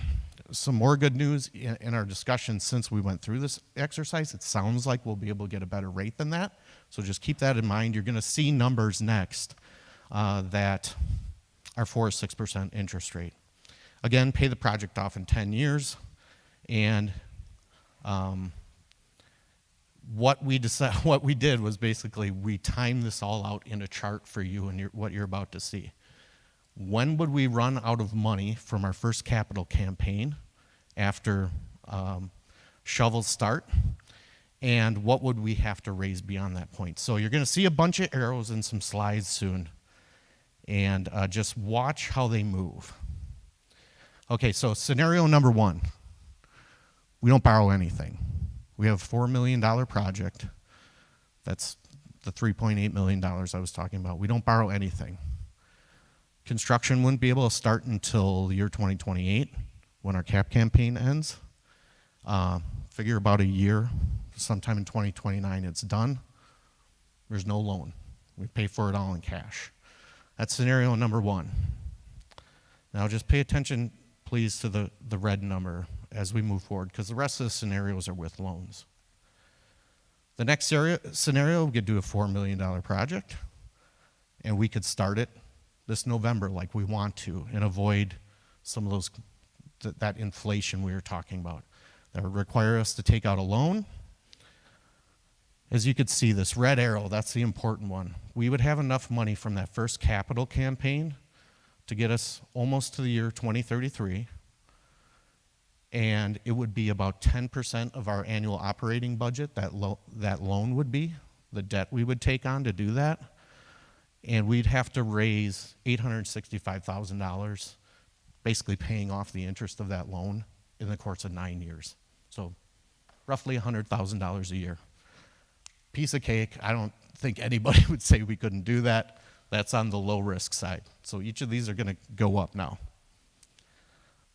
Some more good news in our discussion since we went through this exercise. It sounds like we'll be able to get a better rate than that, so just keep that in mind. You're going to see numbers next that are for a 6% interest rate. Again, pay the project off in 10 years, and what we did was basically we timed this all out in a chart for you and what you're about to see. When would we run out of money from our first capital campaign after shovels start, and what would we have to raise beyond that point? So you're going to see a bunch of arrows in some slides soon, and just watch how they move. Okay, so scenario number one, we don't borrow anything. We have a $4 million project. That's the $3.8 million I was talking about. We don't borrow anything. Construction wouldn't be able to start until the year 2028 when our CAP campaign ends. Figure about a year, sometime in 2029 it's done. There's no loan. We pay for it all in cash. That's scenario number one. Now just pay attention, please, to the red number as we move forward, because the rest of the scenarios are with loans. The next scenario, we could do a $4 million project, and we could start it this November like we want to and avoid some of those that inflation we were talking about. That would require us to take out a loan. As you could see, this red arrow, that's the important one. We would have enough money from that first capital campaign to get us almost to the year 2033, and it would be about 10% of our annual operating budget, that loan would be, the debt we would take on to do that, and we'd have to raise $865,000, basically paying off the interest of that loan in the course of 9 years. So roughly $100,000 a year. Piece of cake. I don't think anybody would say we couldn't do that. That's on the low risk side. So each of these are going to go up now.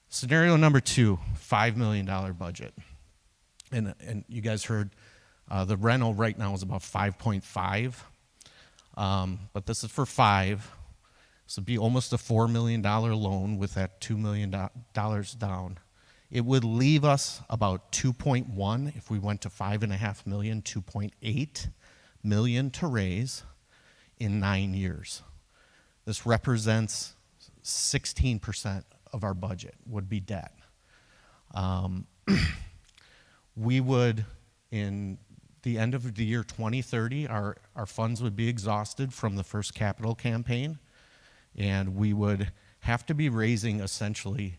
Scenario number two, $5 million budget. And you guys heard the rental right now is about 5.5, but this is for 5. So it'd be almost a $4 million loan with that $2 million down. It would leave us about 2.1 if we went to 5.5 million, 2.8 million to raise in 9 years. This represents 16% of our budget would be debt. We would, in the end of the year 2030, our funds would be exhausted from the first capital campaign, and we would have to be raising essentially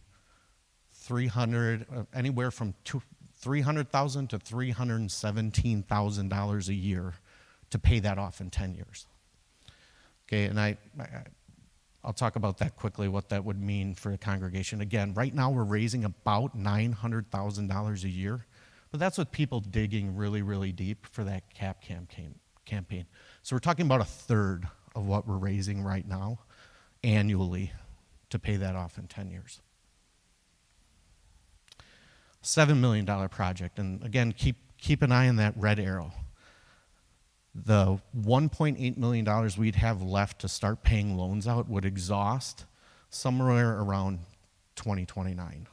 anywhere from $300,000 to $317,000 a year to pay that off in 10 years. Okay, and I'll talk about that quickly, what that would mean for a congregation. Again, right now we're raising about $900,000 a year, but that's with people digging really, really deep for that CAP campaign. So we're talking about a third of what we're raising right now annually to pay that off in 10 years. $7 million project, and again, keep an eye on that red arrow. The $1.8 million we'd have left to start paying loans out would exhaust somewhere around 2029.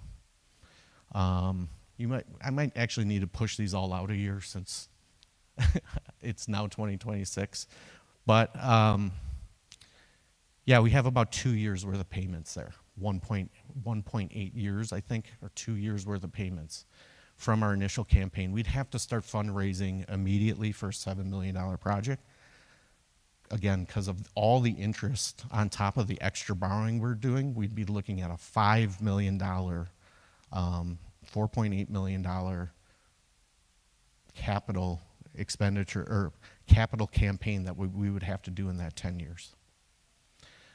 I might actually need to push these all out a year since it's now 2026. But yeah, we have about 2 years worth of payments there. 1.8 years, I think, or 2 years worth of payments from our initial campaign. We'd have to start fundraising immediately for a $7 million project. Again, because of all the interest on top of the extra borrowing we're doing, we'd be looking at a $5 million, $4.8 million capital expenditure or capital campaign that we would have to do in that 10 years.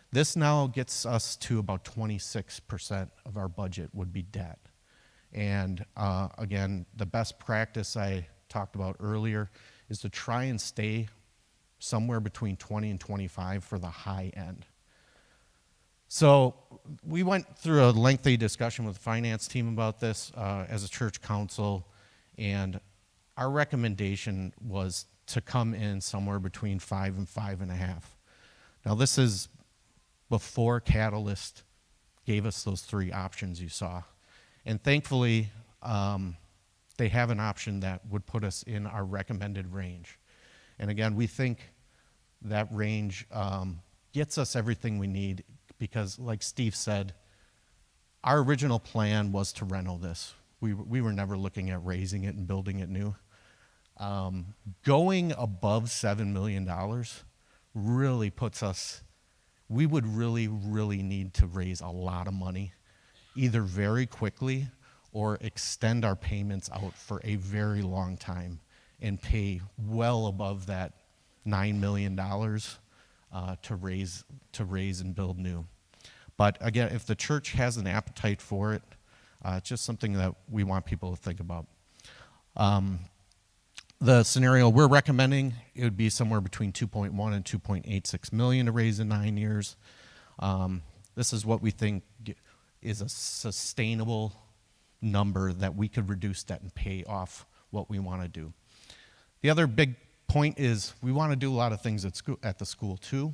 This now gets us to about 26% of our budget would be debt. And again, the best practice I talked about earlier is to try and stay somewhere between 20 and 25 for the high end. So we went through a lengthy discussion with the finance team about this as a church council, and our recommendation was to come in somewhere between 5 and 5.5. Now this is before Catalyst gave us those 3 options you saw. And thankfully, they have an option that would put us in our recommended range. And again, we think that range gets us everything we need because, like Steve said, our original plan was to rental this. We were never looking at raising it and building it new. Going above $7 million really puts us, we would really, really need to raise a lot of money, either very quickly or extend our payments out for a very long time and pay well above that $9 million to raise and build new. But again, if the church has an appetite for it, it's just something that we want people to think about. The scenario we're recommending, it would be somewhere between 2.1 and 2.86 million to raise in 9 years. This is what we think is a sustainable number that we could reduce debt and pay off what we want to do. The other big point is we want to do a lot of things at the school too.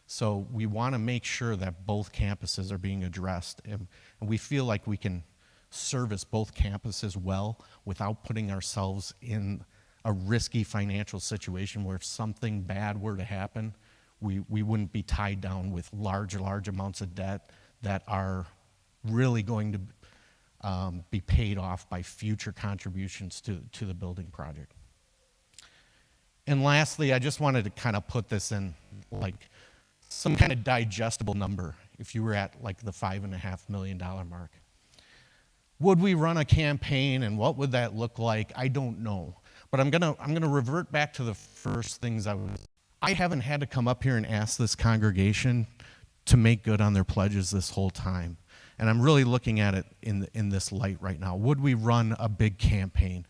So we want to make sure that both campuses are being addressed, and we feel like we can service both campuses well without putting ourselves in a risky financial situation where if something bad were to happen, we wouldn't be tied down with large amounts of debt that are really going to be paid off by future contributions to the building project. And lastly, I just wanted to kind of put this in like some kind of digestible number if you were at like the $5.5 million mark. Would we run a campaign and what would that look like? I don't know. But I'm gonna revert back to the first things I haven't had to come up here and ask this congregation to make good on their pledges this whole time. And I'm really looking at it in this light right now. Would we run a big campaign?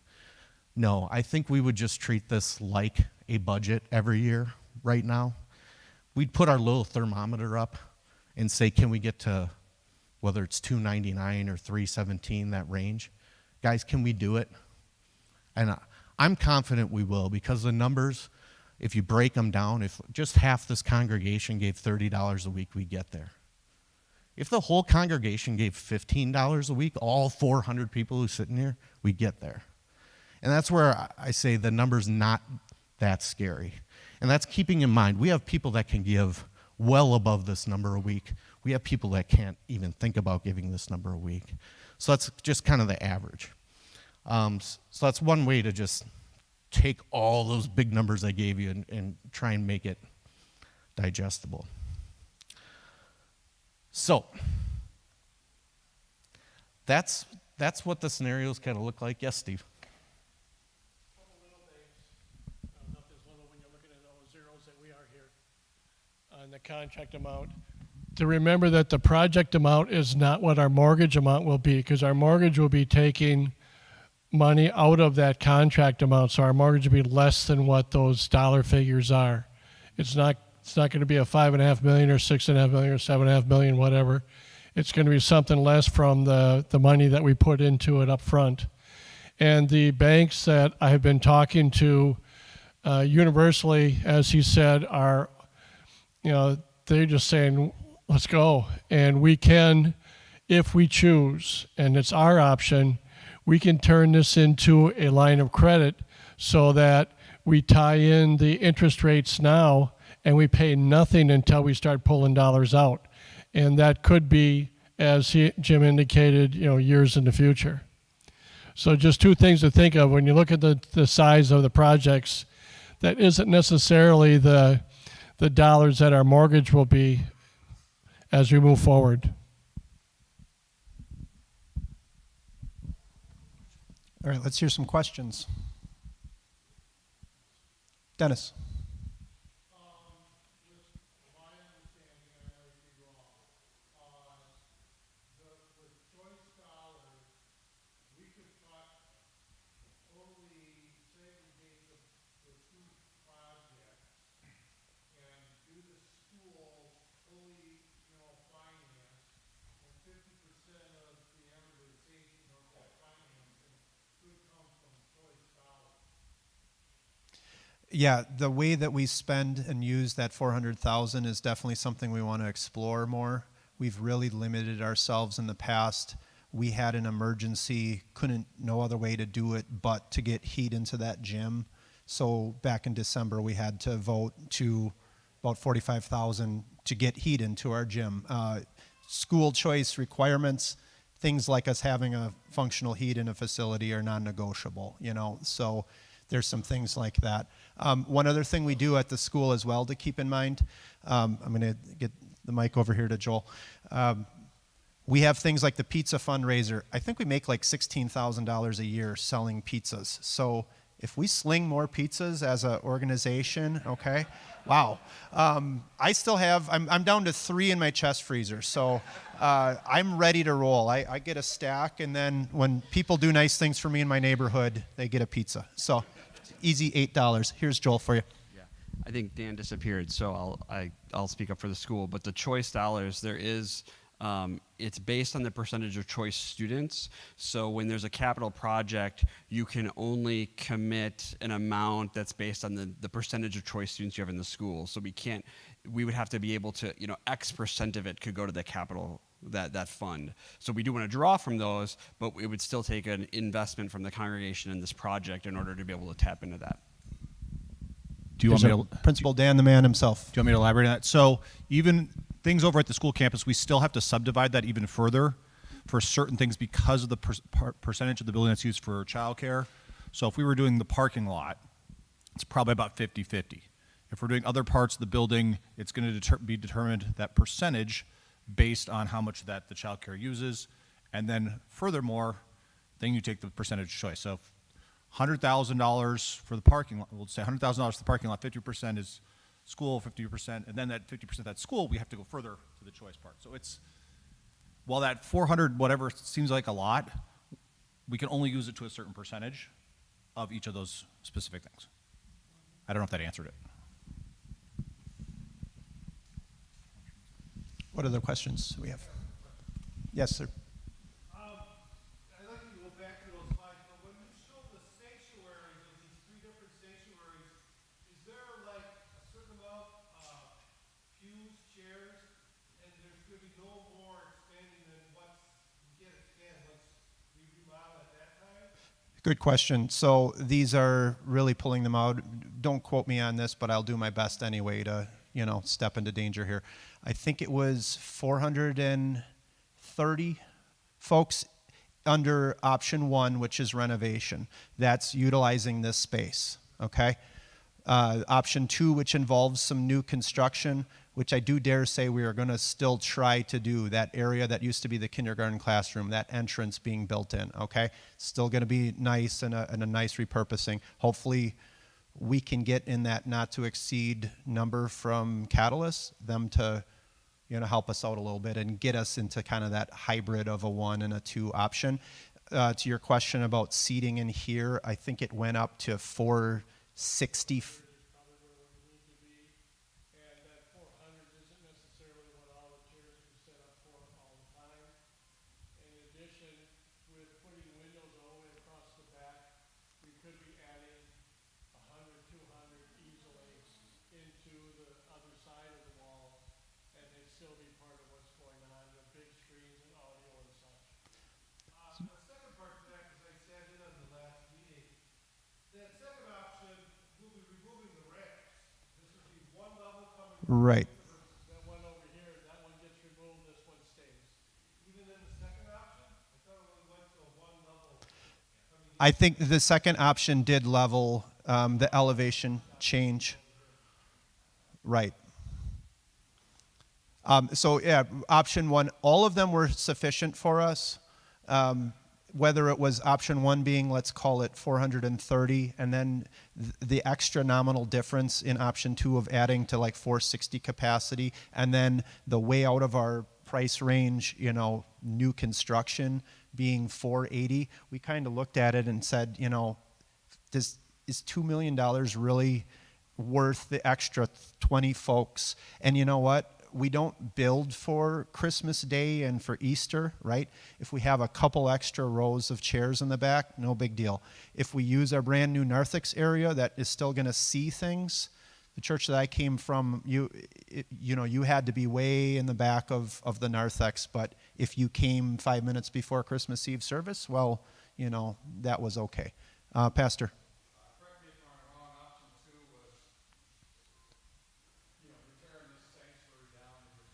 No, I think we would just treat this like a budget every year right now. We'd put our little thermometer up and say, can we get to, whether it's $299 or $317, that range? Guys, can we do it? And I'm confident we will, because the numbers, if you break them down, if just half this congregation gave $30 a week, we get there. If the whole congregation gave $15 a week, all 400 people who sit in here, we get there. And that's where I say the number's not that scary. And that's keeping in mind, we have people that can give well above this number a week. We have people that can't even think about giving this number a week. So that's just kind of the average. So that's one way to just take all those big numbers I gave you and try and make it digestible. So that's what the scenarios kind of look like. Yes, Steve? Couple little things. Nothing's little when you're looking at those zeros that we are here on the contract amount. To remember that the project amount is not what our mortgage amount will be, because our mortgage will be taking money out of that contract amount, so our mortgage will be less than what those dollar figures are. It's not going to be a $5.5 million or $6.5 million or $7.5 million, whatever. It's going to be something less from the money that we put into it up front. And the banks that I have been talking to universally, as he said, are, they're just saying, let's go. And we can, if we choose, and it's our option, we can turn this into a line of credit so that we tie in the interest rates now and we pay nothing until we start pulling dollars out. And that could be, as Jim indicated, years in the future. So just two things to think of when you look at the size of the projects. That isn't necessarily the dollars that our mortgage will be as we move forward. All right, let's hear some questions. Dennis. Yeah, the way that we spend and use that $400,000 is definitely something we want to explore more. We've really limited ourselves in the past. We had an emergency, no other way to do it but to get heat into that gym. So back in December, we had to vote to about $45,000 to get heat into our gym. School choice requirements, things like us having a functional heat in a facility are non-negotiable, so there's some things like that. One other thing we do at the school as well to keep in mind, I'm going to get the mic over here to Joel. We have things like the pizza fundraiser. I think we make like $16,000 a year selling pizzas. So if we sling more pizzas as an organization, okay, wow. I still have, I'm down to 3 in my chest freezer, so I'm ready to roll. I get a stack, and then when people do nice things for me in my neighborhood, they get a pizza. So easy $8. Here's Joel for you. I think Dan disappeared, so I'll speak up for the school. But the choice dollars, there is, it's based on the percentage of choice students. So when there's a capital project, you can only commit an amount that's based on the percentage of choice students you have in the school. So we would have to be able to, X percent of it could go to the capital, that fund. So we do want to draw from those, but it would still take an investment from the congregation in this project in order to be able to tap into that. Do you want me to? Principal Dan, the man himself. Do you want me to elaborate on that? So even things over at the school campus, we still have to subdivide that even further for certain things because of the percentage of the building that's used for childcare. So if we were doing the parking lot, it's probably about 50-50. If we're doing other parts of the building, it's going to be determined that percentage based on how much that the childcare uses. And then furthermore, then you take the percentage choice. So $100,000 for the parking lot, we'll say $100,000 for the parking lot, 50% is school, 50%, and then that 50% that's school, we have to go further to the choice part. So it's, while that 400 whatever seems like a lot, we can only use it to a certain percentage of each of those specific things. I don't know if that answered it. What other questions do we have? Yes, sir. I'd like to go back to those slides, but when you show the sanctuaries of these three different sanctuaries, is there like a certain amount of pews, chairs, and there's going to be no more expanding than what's once we remodel at that time? Good question. So these are really pulling them out. Don't quote me on this, but I'll do my best anyway to, step into danger here. I think it was 430 folks under option 1, which is renovation. That's utilizing this space, okay? Option 2, which involves some new construction, which I do dare say we are going to still try to do. That area that used to be the kindergarten classroom, that entrance being built in, okay? Still going to be nice and a nice repurposing. Hopefully we can get in that not to exceed number from Catalyst, them to help us out a little bit and get us into kind of that hybrid of a 1 and a 2 option. To your question about seating in here, I think it went up to 460. Right. That one over here, that one gets removed, this one stays. Even in the second option, I thought it only went to a one level. I think the second option did level the elevation change. Right. So yeah, option 1, all of them were sufficient for us. Whether it was option 1 being, let's call it 430, and then the extra nominal difference in option 2 of adding to like 460 capacity, and then the way out of our price range, new construction being 480, we kind of looked at it and said, is $2 million really worth the extra 20 folks? And you know what? We don't build for Christmas Day and for Easter, right? If we have a couple extra rows of chairs in the back, no big deal. If we use our brand new narthex area that is still going to see things, the church that I came from, you had to be way in the back of the narthex, but if you came 5 minutes before Christmas Eve service, well, that was okay. Pastor. Correct me if I'm wrong, option 2 was, return this sanctuary down to the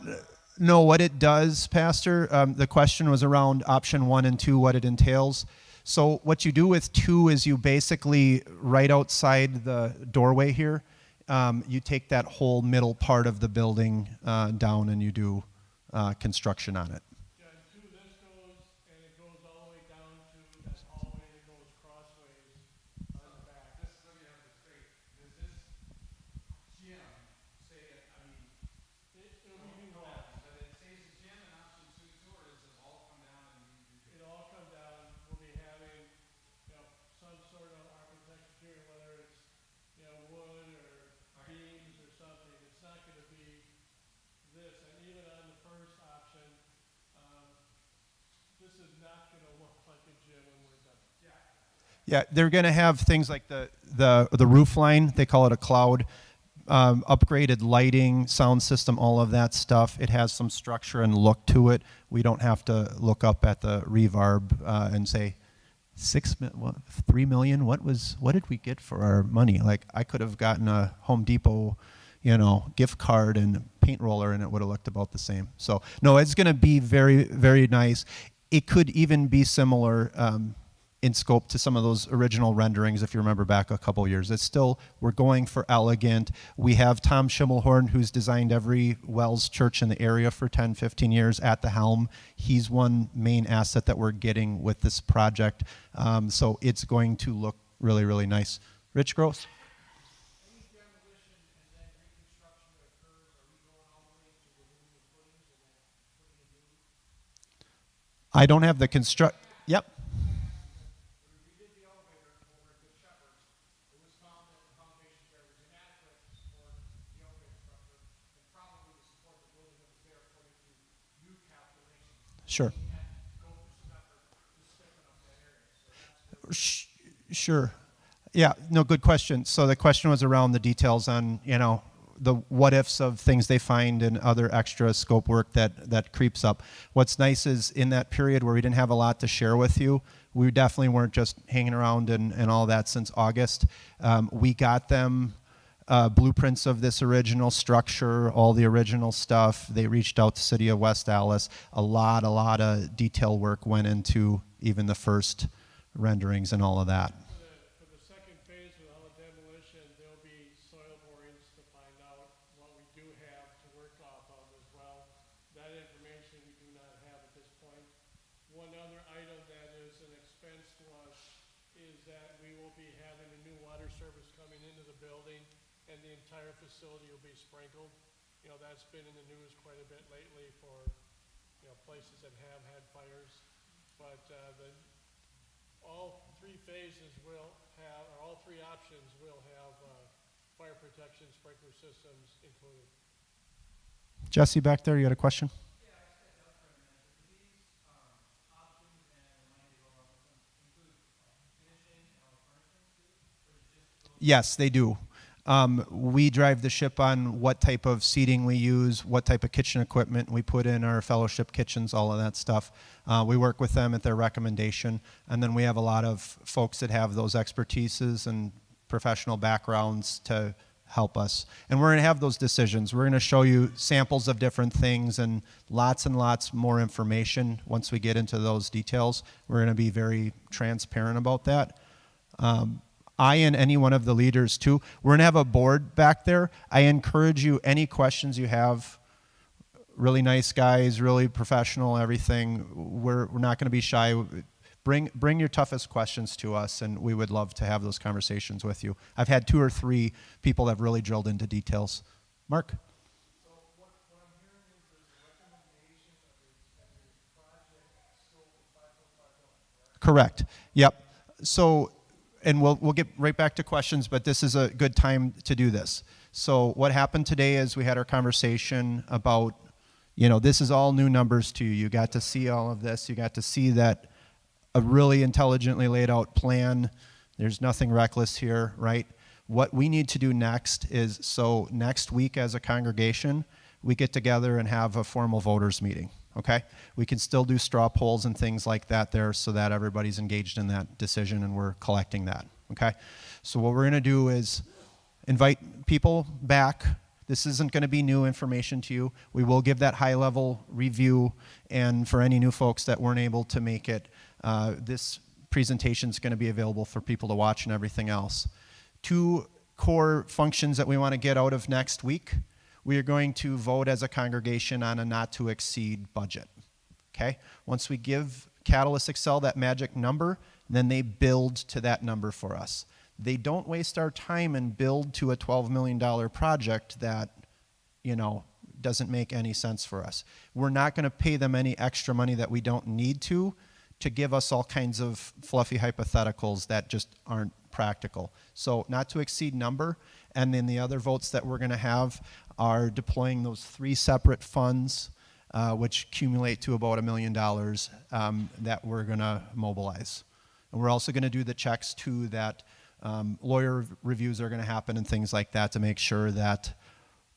building. No, what it does, Pastor, the question was around option 1 and 2, what it entails. So what you do with 2 is you basically, right outside the doorway here, you take that whole middle part of the building down and you do construction on it. Yeah, and 2, this goes, and it goes all the way down to that hallway that goes crossways on the back. This, let me have this straight. Does this gym say, It'll be new no, walls. but it says the gym in option 2 too, or does it all come down and be It'll all come down, we'll be having, some sort of architecture, whether it's this is not gonna look like a gym when we're done. Yeah, they're going to have things like the roof line. They call it a cloud. Upgraded lighting, sound system, all of that stuff. It has some structure and look to it. We don't have to look up at the reverb and say, 3 million. What did we get for our money? Like, I could have gotten a Home Depot, gift card and paint roller, and it would have looked about the same. So no, it's going to be very, very nice. It could even be similar in scope to some of those original renderings, if you remember back a couple years. It's still, we're going for elegant. We have Tom Schimmelhorn, who's designed every Wells church in the area for 10, 15 years at the helm. He's one main asset that we're getting with this project. So it's going to look really, really nice. Rich Gross? Any demolition and then reconstruction that occurs, are we going all the way to remove the footings and then putting in new? I don't have the yep. When we redid the elevator over at Good Shepherd's, it was found that the foundation there was inadequate to support the elevator structure and probably to support the building that was there according to new calculations. Sure. We had to go through some effort to stiffen up that area. So that's Sure. Yeah, no, good question. So the question was around the details on, the what ifs of things they find and other extra scope work that creeps up. What's nice is in that period where we didn't have a lot to share with you, we definitely weren't just hanging around and all that since August. We got them blueprints of this original structure, all the original stuff. They reached out to City of West Allis. A lot of detail work went into even the first renderings and all of that. For the second phase with all the demolition, there'll be soil borings to find out what we do have to work off of as well. That information we do not have at this point. One other item that is an expense to us is that we will be having a new water service coming into the building and the entire facility will be sprinkled. That's been in the news quite a bit lately for, places that have had fires. But all three phases will have, or all three options will have fire protection sprinkler systems included. Jesse, back there, you got a question? Yes, they do. We drive the ship on what type of seating we use, what type of kitchen equipment we put in our fellowship kitchens, all of that stuff. We work with them at their recommendation, and then we have a lot of folks that have those expertises and professional backgrounds to help us. And we're going to have those decisions. We're going to show you samples of different things and lots more information once we get into those details. We're going to be very transparent about that. I and any one of the leaders too, we're going to have a board back there. I encourage you, any questions you have, really nice guys, really professional, everything. We're not going to be shy. Bring your toughest questions to us, and we would love to have those conversations with you. I've had 2 or 3 people that have really drilled into details. Mark? So what I'm hearing is there's a recommendation of the project scope of 5.5 million, correct? Correct. Yep. So, and we'll get right back to questions, but this is a good time to do this. So what happened today is we had our conversation about, this is all new numbers to you. You got to see all of this. You got to see that a really intelligently laid out plan. There's nothing reckless here, right? What we need to do next is, so next week as a congregation, we get together and have a formal voters meeting. Okay? We can still do straw polls and things like that there so that everybody's engaged in that decision and we're collecting that. Okay? So what we're going to do is invite people back. This isn't going to be new information to you. We will give that high-level review, and for any new folks that weren't able to make it, this presentation is going to be available for people to watch and everything else. 2 core functions that we want to get out of next week. We are going to vote as a congregation on a not-to-exceed budget, okay? Once we give Catalyst Excel that magic number, then they build to that number for us. They don't waste our time and build to a $12 million project that, doesn't make any sense for us. We're not going to pay them any extra money that we don't need to give us all kinds of fluffy hypotheticals that just aren't practical. So not to exceed number, and then the other votes that we're going to have are deploying those 3 separate funds which accumulate to about $1 million that we're going to mobilize. And we're also going to do the checks too that lawyer reviews are going to happen and things like that to make sure that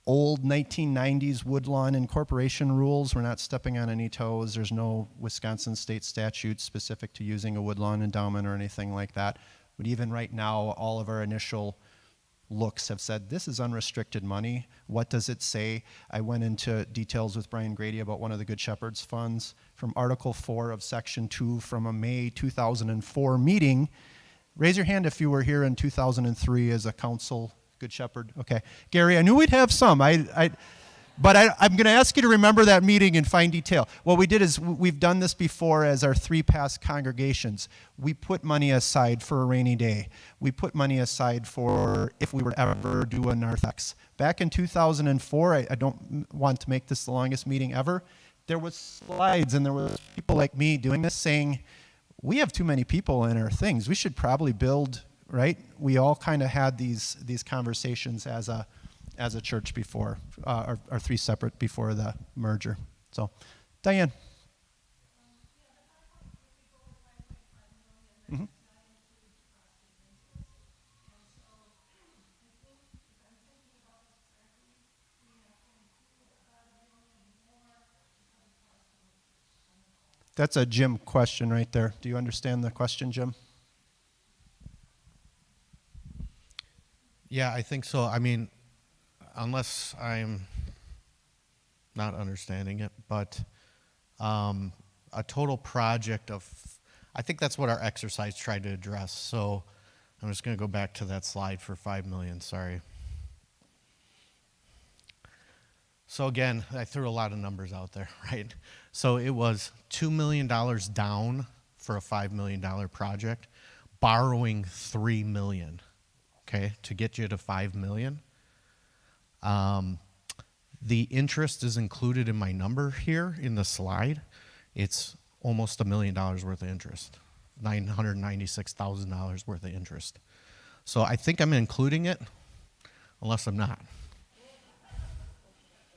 old 1990s Woodlawn Incorporation rules, we're not stepping on any toes. There's no Wisconsin state statute specific to using a Woodlawn endowment or anything like that. But even right now, all of our initial looks have said, this is unrestricted money. What does it say? I went into details with Brian Grady about one of the Good Shepherd's funds from Article 4 of Section 2 from a May 2004 meeting. Raise your hand if you were here in 2003 as a council Good Shepherd. Okay. Gary, I knew we'd have some. But I'm going to ask you to remember that meeting in fine detail. What we did is we've done this before as our 3 past congregations. We put money aside for a rainy day. We put money aside for if we were to ever do a narthex. Back in 2004, I don't want to make this the longest meeting ever, there was slides and there was people like me doing this saying, we have too many people in our things. We should probably build, right? We all kind of had these conversations as a church before, our 3 separate before the merger. So, Diane. Mm-hmm. That's a Jim question right there. Do you understand the question, Jim? Yeah, I think so. I mean, unless I'm not understanding it, but a total project of, I think that's what our exercise tried to address. So I'm just going to go back to that slide for 5 million, sorry. So again, I threw a lot of numbers out there, right? So it was $2 million down for a $5 million project, borrowing $3 million, okay, to get you to $5 million. The interest is included in my number here in the slide. It's almost $1 million worth of interest, $996,000 worth of interest. So I think I'm including it, unless I'm not.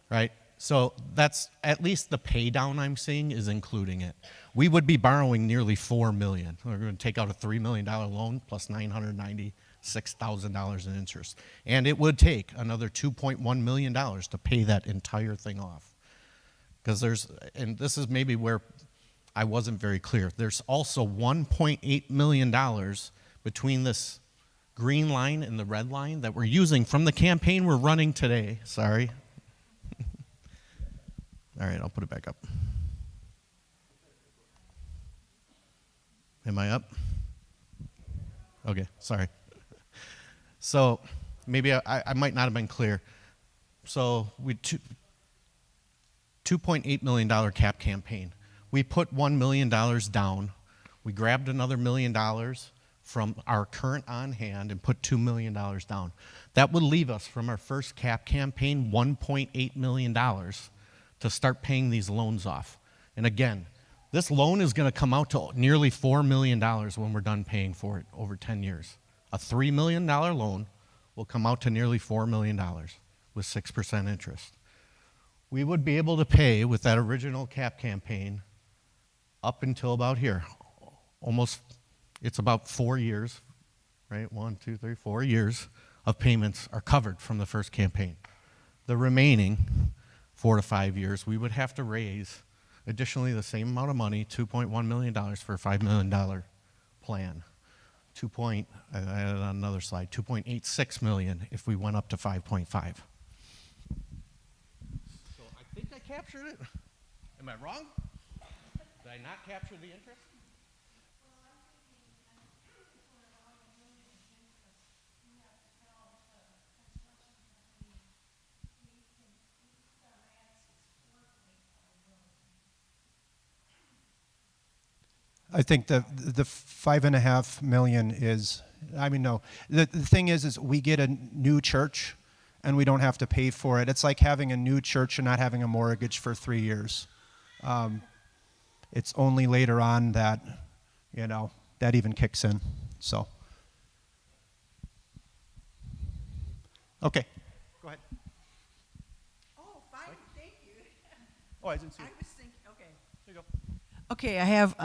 Right? So that's at least the pay down I'm seeing is including it. We would be borrowing nearly $4 million. We're going to take out a $3 million loan plus $996,000 in interest. And it would take another $2.1 million to pay that entire thing off. Because and this is maybe where I wasn't very clear, there's also $1.8 million between this green line and the red line that we're using from the campaign we're running today. Sorry. All right, I'll put it back up. Am I up? Okay, sorry. So maybe I might not have been clear. So we $2.8 million cap campaign. We put $1 million down. We grabbed another $1 million from our current on hand and put $2 million down. That would leave us from our first cap campaign $1.8 million to start paying these loans off. And again, this loan is going to come out to nearly $4 million when we're done paying for it over 10 years. A $3 million loan will come out to nearly $4 million with 6% interest. We would be able to pay with that original cap campaign up until about here. Almost, it's about 4 years, right? 1, 2, 3, 4 years of payments are covered from the first campaign. The remaining 4 to 5 years, we would have to raise additionally the same amount of money, $2.1 million for a $5 million plan. I added on another slide, $2.86 million if we went up to 5.5. So I think I captured it. Am I wrong? Did I not capture the interest? I think the $5.5 million is, I mean, no. The thing is we get a new church and we don't have to pay for it. It's like having a new church and not having a mortgage for 3 years. It's only later on that, that even kicks in. So, okay, go ahead. Oh, fine, thank you. Oh, I didn't see I it. was thinking, okay. There you go. Okay, I have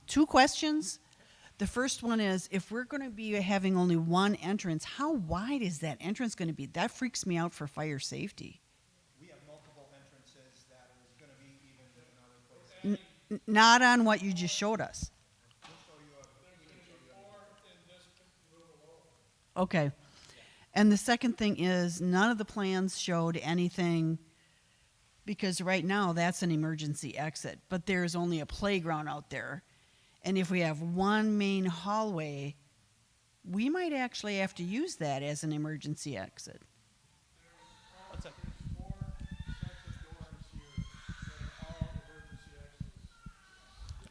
two questions. The first one is, if we're going to be having only one entrance, how wide is that entrance going to be? That freaks me out for fire safety. We have multiple entrances that is going to be even in other places. Not on what you just showed us. Okay. And the second thing is, none of the plans showed anything, because right now that's an emergency exit, but there's only a playground out there. And if we have one main hallway, we might actually have to use that as an emergency exit.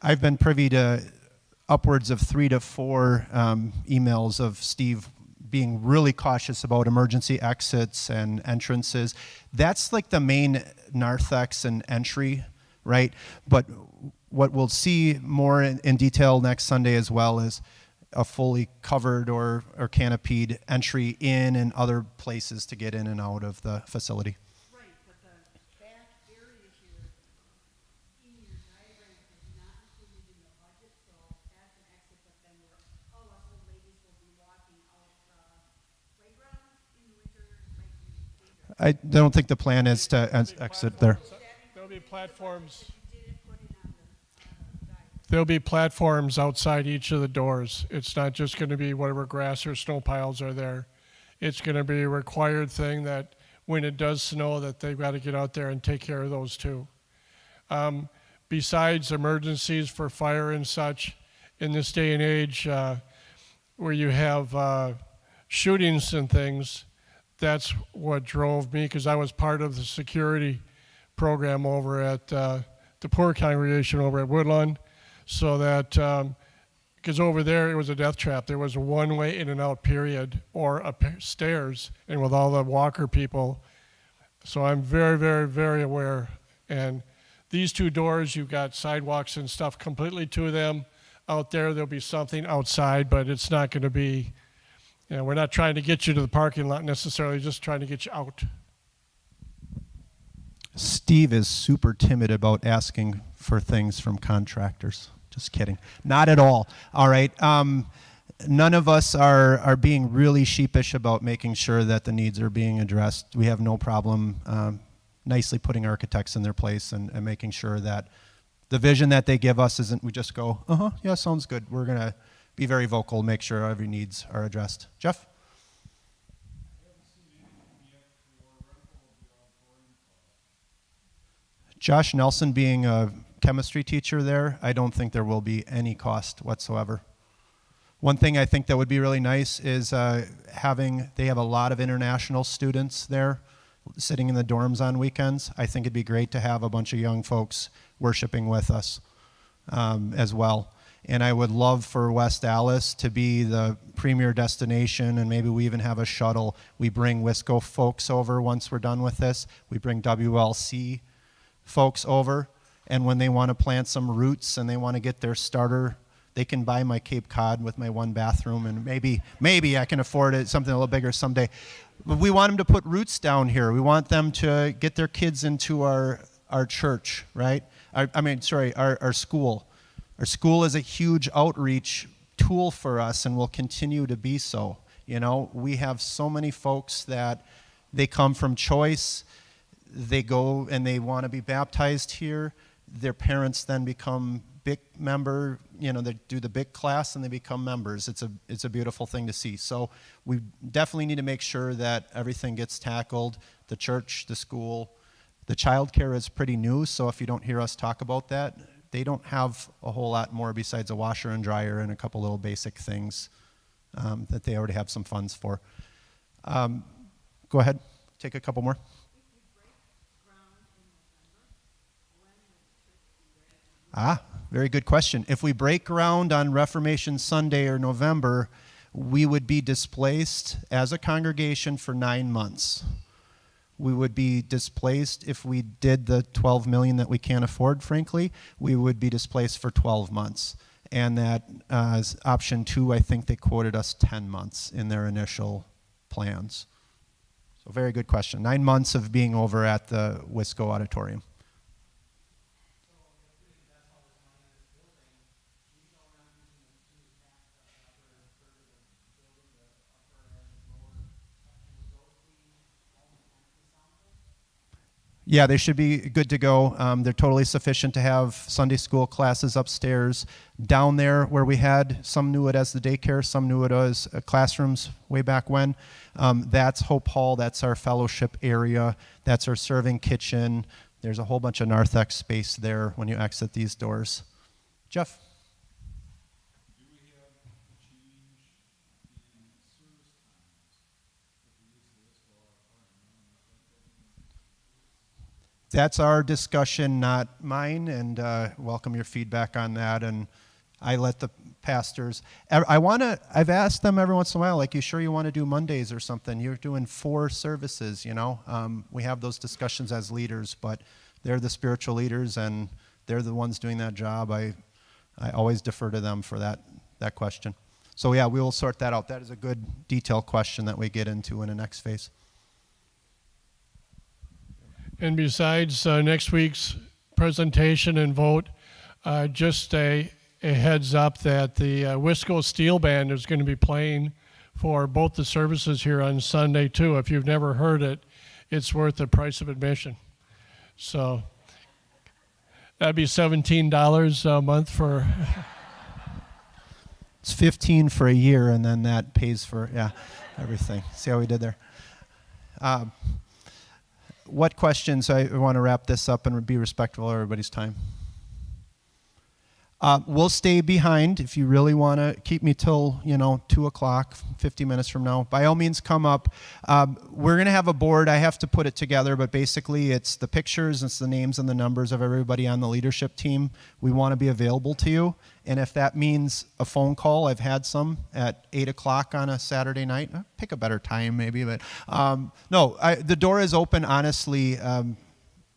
I've been privy to upwards of 3 to 4 emails of Steve being really cautious about emergency exits and entrances. That's like the main narthex and entry, right? But what we'll see more in detail next Sunday as well is a fully covered or canopied entry in and other places to get in and out of the facility. Right, but the back area here in your diagram is not included in the budget, so that's an exit, but then us old ladies will be walking out playground in the winter, like in the I don't think the plan is to exit there. There'll be platforms. There'll be platforms outside each of the doors. It's not just going to be whatever grass or snow piles are there. It's going to be a required thing that when it does snow, that they've got to get out there and take care of those too. Besides emergencies for fire and such, in this day and age where you have shootings and things, that's what drove me, because I was part of the security program over at the poor congregation over at Woodlawn. So that, because over there it was a death trap. There was a one-way in and out period, or stairs, and with all the walker people. So I'm very, very, very aware. And these two doors, you've got sidewalks and stuff completely to them. Out there, there'll be something outside, but it's not going to be, we're not trying to get you to the parking lot necessarily, just trying to get you out. Steve is super timid about asking for things from contractors. Just kidding. Not at all. All right. None of us are being really sheepish about making sure that the needs are being addressed. We have no problem nicely putting architects in their place and making sure that the vision that they give us isn't we just go, yeah, sounds good. We're going to be very vocal, make sure every needs are addressed. Jeff? Josh Nelson being a chemistry teacher there, I don't think there will be any cost whatsoever. One thing I think that would be really nice is they have a lot of international students there sitting in the dorms on weekends. I think it'd be great to have a bunch of young folks worshiping with us as well. And I would love for West Allis to be the premier destination, and maybe we even have a shuttle. We bring Wisco folks over once we're done with this. We bring WLC folks over, and when they want to plant some roots and they want to get their starter, they can buy my Cape Cod with my one bathroom, and maybe I can afford it, something a little bigger someday. But we want them to put roots down here. We want them to get their kids into our church, right? Our school. Our school is a huge outreach tool for us and will continue to be so. We have so many folks that they come from choice. They go and they want to be baptized here. Their parents then become BIC member, they do the BIC class and they become members. It's a beautiful thing to see. So we definitely need to make sure that everything gets tackled. The church, the school, the childcare is pretty new, so if you don't hear us talk about that, they don't have a whole lot more besides a washer and dryer and a couple little basic things that they already have some funds for. Go ahead, take a couple more. Very good question. If we break ground on Reformation Sunday or November, we would be displaced as a congregation for 9 months. We would be displaced if we did the 12 million that we can't afford, frankly. We would be displaced for 12 months. And that option 2, I think they quoted us 10 months in their initial plans. So very good question. 9 months of being over at the Wisco Auditorium. Yeah, they should be good to go. They're totally sufficient to have Sunday school classes upstairs. Down there where we had, some knew it as the daycare, some knew it as classrooms way back when. That's Hope Hall, that's our fellowship area, that's our serving kitchen. There's a whole bunch of narthex space there when you exit these doors. Jeff? That's our discussion, not mine, and welcome your feedback on that. And I let the pastors. I've asked them every once in a while, like, you sure you want to do Mondays or something? You're doing 4 services, you know. We have those discussions as leaders, but they're the spiritual leaders, and they're the ones doing that job. I always defer to them for that question. So yeah, we will sort that out. That is a good detailed question that we get into in the next phase. And besides next week's presentation and vote, just a heads up that the Wisco Steel Band is going to be playing for both the services here on Sunday too. If you've never heard it, it's worth the price of admission. So that'd be $17 a month for. It's $15 for a year, and then that pays for everything. See how we did there? What questions? I want to wrap this up and be respectful of everybody's time. We'll stay behind if you really want to keep me till 2 o'clock, 50 minutes from now. By all means, come up. We're going to have a board. I have to put it together, but basically it's the pictures, it's the names and the numbers of everybody on the leadership team. We want to be available to you, and if that means a phone call, I've had some at 8 o'clock on a Saturday night. Pick a better time, maybe, but the door is open. Honestly.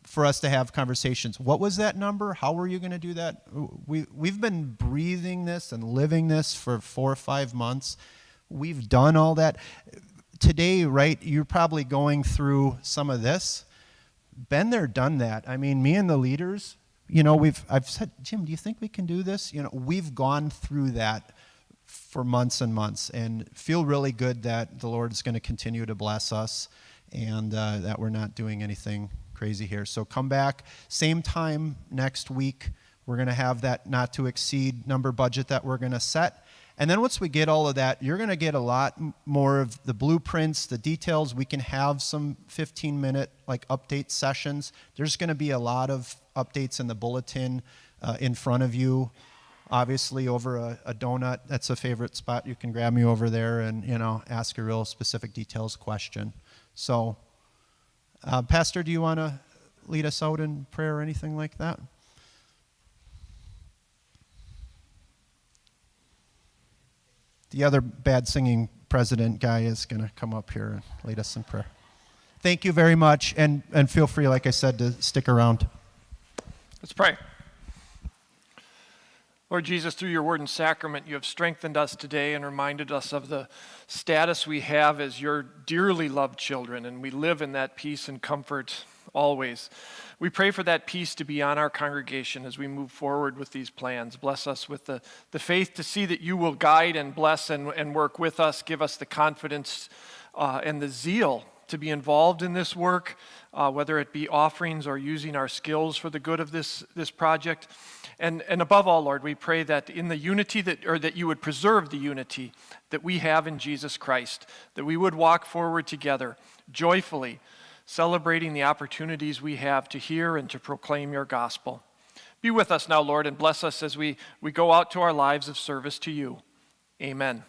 For us to have conversations. What was that number? How were you going to do that? We've been breathing this and living this for 4 or 5 months. We've done all that. Today, right, you're probably going through some of this. Been there, done that. I mean, me and the leaders, I've said, Jim, do you think we can do this? We've gone through that for months and months and feel really good that the Lord is going to continue to bless us and that we're not doing anything crazy here. So come back, same time next week. We're going to have that not to exceed number budget that we're going to set. And then once we get all of that, you're going to get a lot more of the blueprints, the details. We can have some 15-minute update sessions. There's going to be a lot of updates in the bulletin in front of you. Obviously, over a donut, that's a favorite spot. You can grab me over there and ask a real specific details question. So. Pastor, do you want to lead us out in prayer or anything like that? The other bad singing president guy is going to come up here and lead us in prayer. Thank you very much, and feel free, like I said, to stick around. Let's pray. Lord Jesus, through your word and sacrament, you have strengthened us today and reminded us of the status we have as your dearly loved children, and we live in that peace and comfort always. We pray for that peace to be on our congregation as we move forward with these plans. Bless us with the faith to see that you will guide and bless and work with us. Give us the confidence and the zeal to be involved in this work, whether it be offerings or using our skills for the good of this project. And above all, Lord, we pray that in the unity that you would preserve the unity that we have in Jesus Christ, that we would walk forward together joyfully, celebrating the opportunities we have to hear and to proclaim your gospel. Be with us now, Lord, and bless us as we go out to our lives of service to you. Amen.